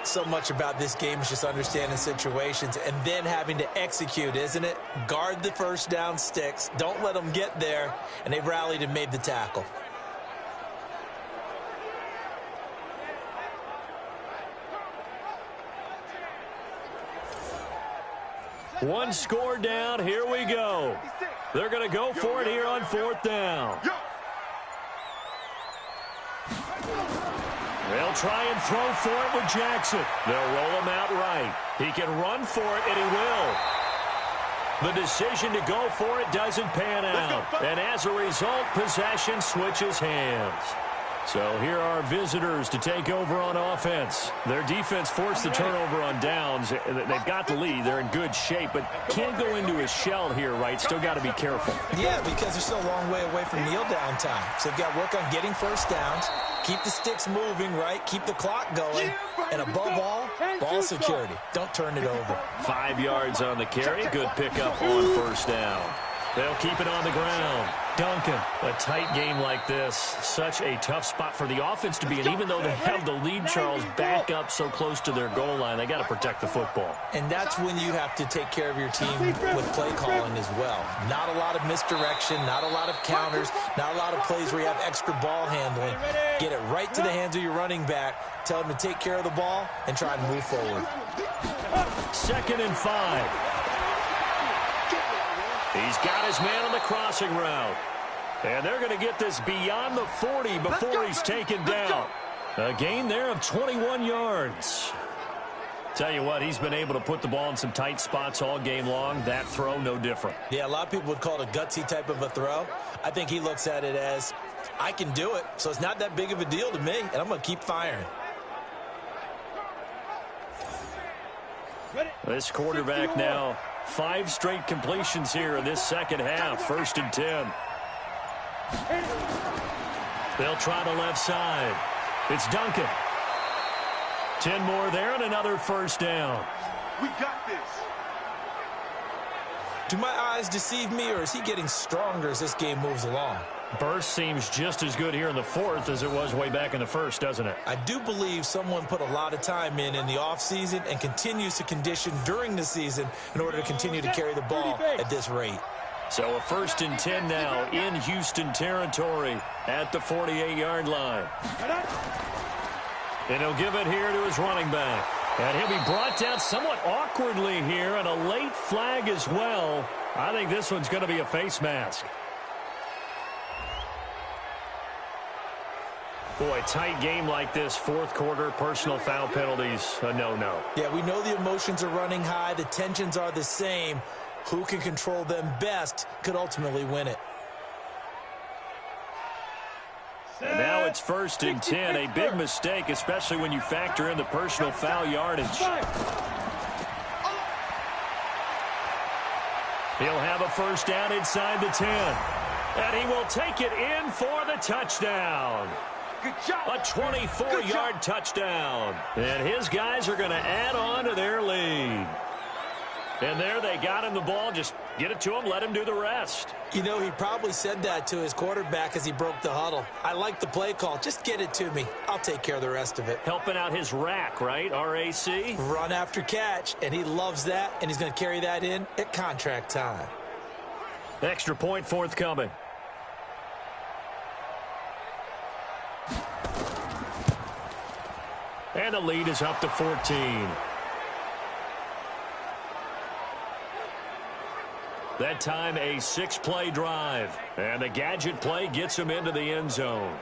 So much about this game is just understanding situations and then having to execute, isn't it? Guard the 1st down sticks. Don't let them get there. And they rallied and made the tackle. One score down. Here we go. They're going to go for it here on 4th down. They'll try and throw for it with Jackson. They'll roll him out right. He can run for it, and he will. The decision to go for it doesn't pan out. And as a result, possession switches hands. So here are visitors to take over on offense. Their defense forced the turnover on downs. They've got the lead. They're in good shape, but can't go into a shell here, right? Still got to be careful. Yeah, because they're still a long way away from kneel down time. So they've got to work on getting 1st downs, keep the sticks moving, right? Keep the clock going. And above all, ball security. Don't turn it over. 5 yards on the carry. Good pickup on 1st down. They'll keep it on the ground. Duncan, a tight game like this, such a tough spot for the offense to be in. Even though they have the lead, Charles, back up so close to their goal line, they got to protect the football. And that's when you have to take care of your team with play calling as well. Not a lot of misdirection, not a lot of counters, not a lot of plays where you have extra ball handling. Get it right to the hands of your running back. Tell them to take care of the ball and try and move forward. 2nd and 5. He's got his man on the crossing route. And they're going to get this beyond the 40 before he's taken down. A gain there of 21 yards. Tell you what, he's been able to put the ball in some tight spots all game long. That throw, no different. Yeah, a lot of people would call it a gutsy type of a throw. I think he looks at it as, I can do it, so it's not that big of a deal to me, and I'm going to keep firing. This quarterback now, 5 straight completions here in this 2nd half. 1st and 10. They'll try the left side. It's Duncan. 10 more there and another 1st down. We got this. Do my eyes deceive me, or is he getting stronger as this game moves along? Burst seems just as good here in the 4th as it was way back in the 1st, doesn't it? I do believe someone put a lot of time in the offseason and continues to condition during the season in order to continue to carry the ball at this rate. So a 1st and 10 now in Houston territory at the 48-yard line. And he'll give it here to his running back. And he'll be brought down somewhat awkwardly here, and a late flag as well. I think this one's going to be a face mask. Boy, tight game like this, 4th quarter, personal foul penalties, a no-no. Yeah, we know the emotions are running high. The tensions are the same. Who can control them best could ultimately win it. And now it's 1st and 10, a big mistake, especially when you factor in the personal foul yardage. He'll have a 1st down inside the 10. And he will take it in for the touchdown. Good job. A 24-yard touchdown. And his guys are going to add on to their lead. And there they got him the ball. Just get it to him, let him do the rest. You know, he probably said that to his quarterback as he broke the huddle. I like the play call. Just get it to me. I'll take care of the rest of it. Helping out his rack, right? RAC? Run after catch, and he loves that, and he's going to carry that in at contract time. Extra point forthcoming. And the lead is up to 14. That time a 6-play drive. And the gadget play gets him into the end zone.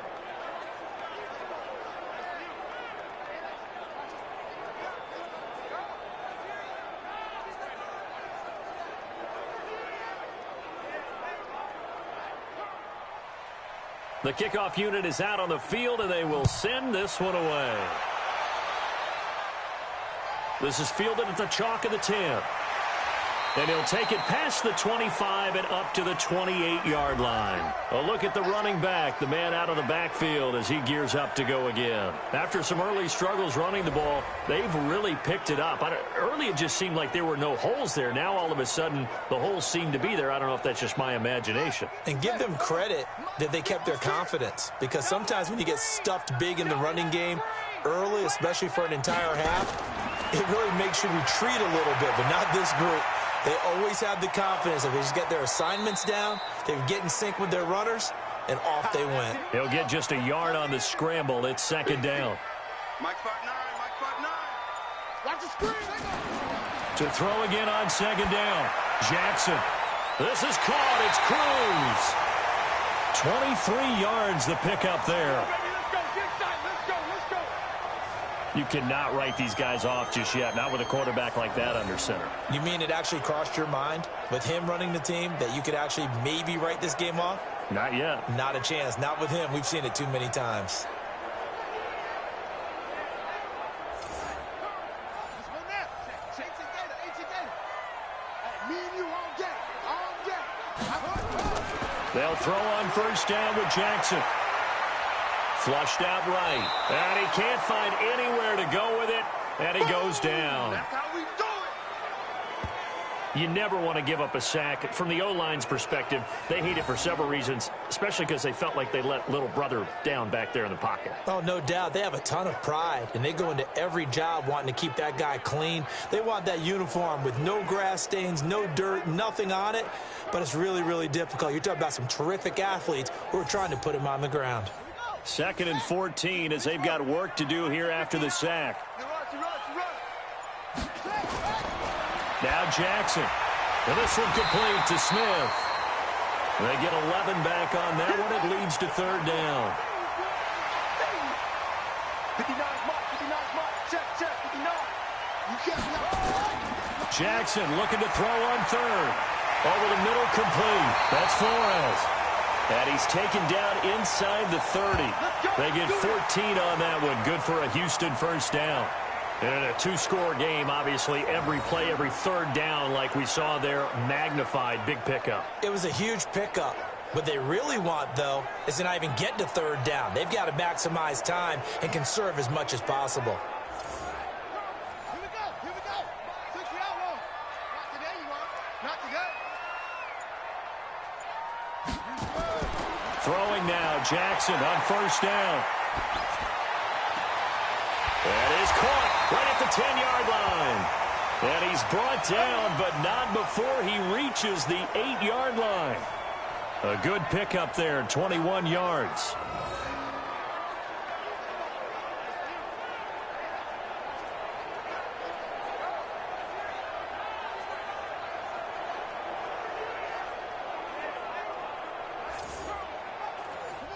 The kickoff unit is out on the field, and they will send this one away. This is fielded at the chalk of the 10. And he'll take it past the 25 and up to the 28-yard line. A look at the running back, the man out of the backfield as he gears up to go again. After some early struggles running the ball, they've really picked it up. Early it just seemed like there were no holes there. Now all of a sudden the holes seem to be there. I don't know if that's just my imagination. And give them credit that they kept their confidence, because sometimes when you get stuffed big in the running game early, especially for an entire half, it really makes you retreat a little bit, but not this group. They always have the confidence that they just get their assignments down, they get in sync with their runners, and off they went. He'll get just a yard on the scramble. It's second down. Mike 5-9, Mike 5-9. Watch the screen. To throw again on second down. Jackson. This is caught. It's Cruz. 23 yards the pickup there. You cannot write these guys off just yet, not with a quarterback like that under center. You mean it actually crossed your mind with him running the team that you could actually maybe write this game off? Not yet. Not a chance. Not with him. We've seen it too many times. They'll throw on first down with Jackson. Flushed out right. And he can't find anywhere to go with it. And he goes down. That's how we do it. You never want to give up a sack. From the O-line's perspective, they hate it for several reasons, especially because they felt like they let little brother down back there in the pocket. Oh, no doubt. They have a ton of pride, and they go into every job wanting to keep that guy clean. They want that uniform with no grass stains, no dirt, nothing on it. But it's really, really difficult. You're talking about some terrific athletes who are trying to put him on the ground. 2nd and 14 as they've got work to do here after the sack. Now Jackson. And this one complete to Smith. They get 11 back on that one. It leads to third down. 59 mark, 59 mark. Check, 59. Jackson looking to throw on third. Over the middle, complete. That's Flores. And he's taken down inside the 30. They get 14 on that one. Good for a Houston first down. And in a two-score game, obviously, every play, every third down, like we saw there, magnified. Big pickup. It was a huge pickup. What they really want, though, is to not even get to third down. They've got to maximize time and conserve as much as possible. Here we go. 60 out. Not today, you want. Not today. Throwing now, Jackson on first down. That is caught right at the 10-yard line. And he's brought down, but not before he reaches the 8-yard line. A good pickup there, 21 yards.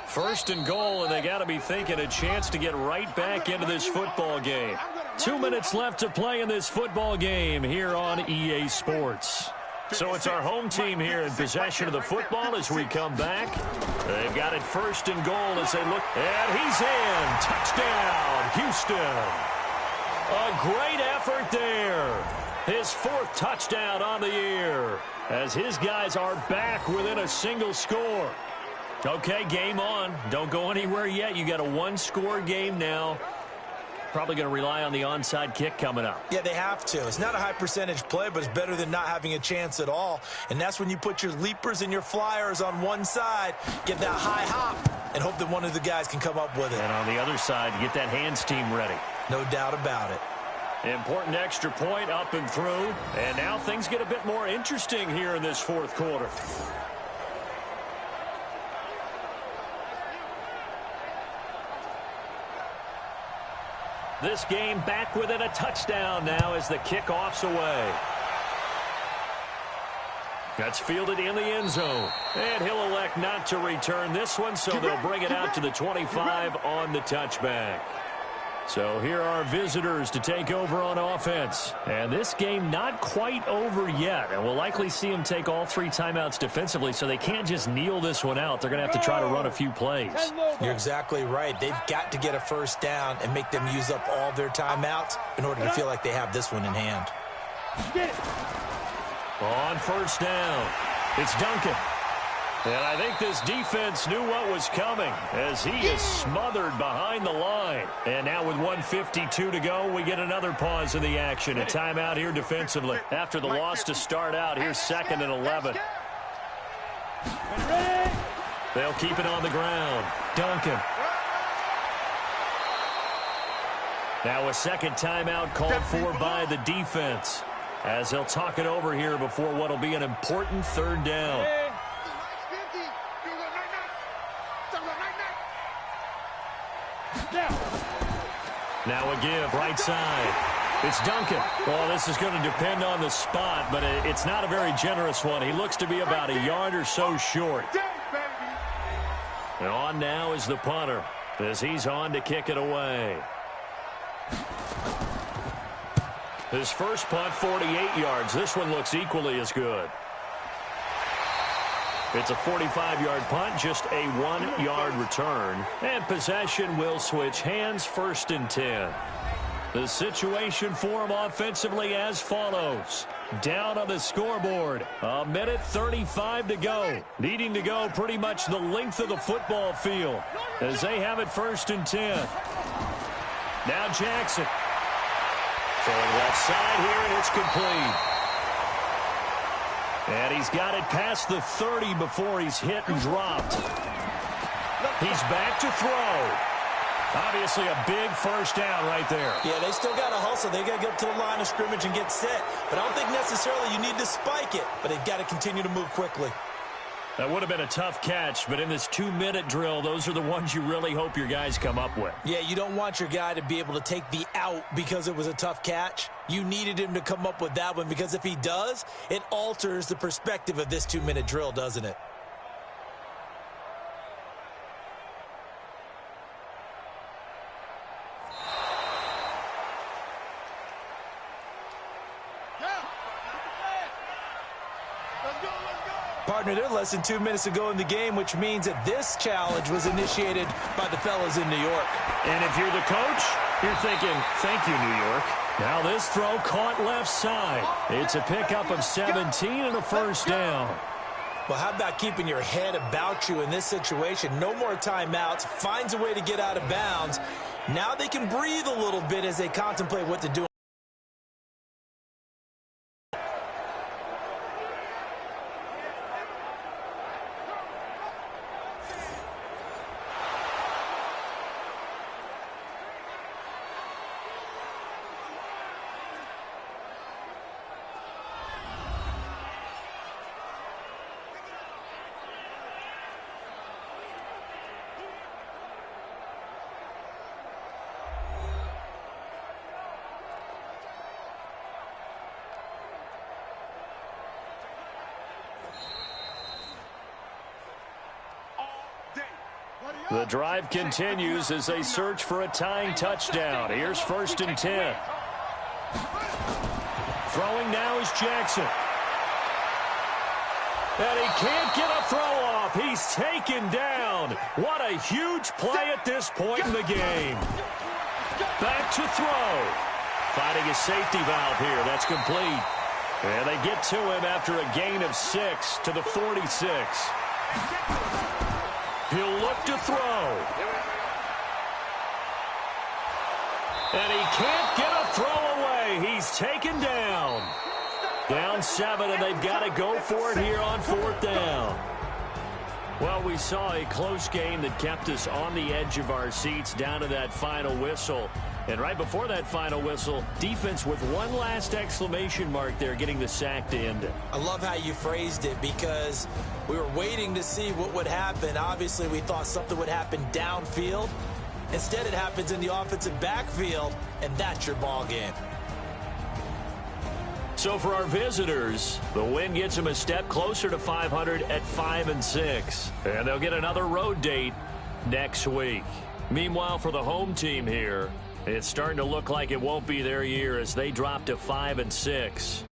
First and goal, and they got to be thinking a chance to get right back into this football game. 2 minutes left to play in this football game here on EA Sports. So it's our home team here in possession of the football as we come back. They've got it first and goal as they look. And he's in. Touchdown, Houston. A great effort there. His 4th touchdown on the year as his guys are back within a single score. Okay, game on. Don't go anywhere yet. You got a one-score game now. Probably going to rely on the onside kick coming up. Yeah, they have to. It's not a high-percentage play, but it's better than not having a chance at all. And that's when you put your leapers and your flyers on one side, get that high hop, and hope that one of the guys can come up with it. And on the other side, get that hands team ready. No doubt about it. Important extra point up and through. And now things get a bit more interesting here in this 4th quarter. This game back within a touchdown now as the kickoff's away. That's fielded in the end zone. And he'll elect not to return this one, so they'll bring it out to the 25 on the touchback. So here are our visitors to take over on offense. And this game not quite over yet. And we'll likely see them take all 3 timeouts defensively, so they can't just kneel this one out. They're going to have to try to run a few plays. You're exactly right. They've got to get a first down and make them use up all their timeouts in order to feel like they have this one in hand. On first down, it's Duncan. And I think this defense knew what was coming as he is smothered behind the line. And now with 1:52 to go, we get another pause in the action. A timeout here defensively. After the loss to start out, here's 2nd and 11. They'll keep it on the ground. Duncan. Now a second timeout called for by the defense as they'll talk it over here before what will be an important 3rd down. Now a give, right side. It's Duncan. Well, this is going to depend on the spot, but it's not a very generous one. He looks to be about a yard or so short. And on now is the punter as he's on to kick it away. His first punt, 48 yards. This one looks equally as good. It's a 45-yard punt, just a 1-yard return. And possession will switch hands, 1st and 10. The situation for him offensively as follows. Down on the scoreboard, 1:35 to go. Needing to go pretty much the length of the football field as they have it 1st and 10. Now Jackson. Throwing left side here, and it's complete. And he's got it past the 30 before he's hit and dropped. He's back to throw. Obviously a big first down right there. Yeah, they still got to hustle. They got to get to the line of scrimmage and get set. But I don't think necessarily you need to spike it. But they've got to continue to move quickly. That would have been a tough catch, but in this 2-minute drill, those are the ones you really hope your guys come up with. Yeah, you don't want your guy to be able to take the out because it was a tough catch. You needed him to come up with that one because if he does, it alters the perspective of this 2-minute drill, doesn't it? Partner, they're less than 2 minutes to go in the game, which means that this challenge was initiated by the fellas in New York. And if you're the coach, you're thinking, thank you, New York. Now this throw caught left side. It's a pickup of 17 and a first down. Well, how about keeping your head about you in this situation? No more timeouts. Finds a way to get out of bounds. Now they can breathe a little bit as they contemplate what to do. The drive continues as they search for a tying touchdown. Here's 1st and 10. Throwing now is Jackson. And he can't get a throw off. He's taken down. What a huge play at this point in the game. Back to throw. Finding a safety valve here. That's complete. And they get to him after a gain of 6 to the 46. He'll look to throw. And he can't get a throw away. He's taken down. Down 7, and they've got to go for it here on 4th down. Well, we saw a close game that kept us on the edge of our seats down to that final whistle. And right before that final whistle, defense with one last exclamation mark there, getting the sack to end it. I love how you phrased it because we were waiting to see what would happen. Obviously, we thought something would happen downfield. Instead, it happens in the offensive backfield, and that's your ball game. So for our visitors, the win gets them a step closer to 500 at 5-6. And they'll get another road date next week. Meanwhile, for the home team here, It's starting to look like it won't be their year as they drop to 5-6.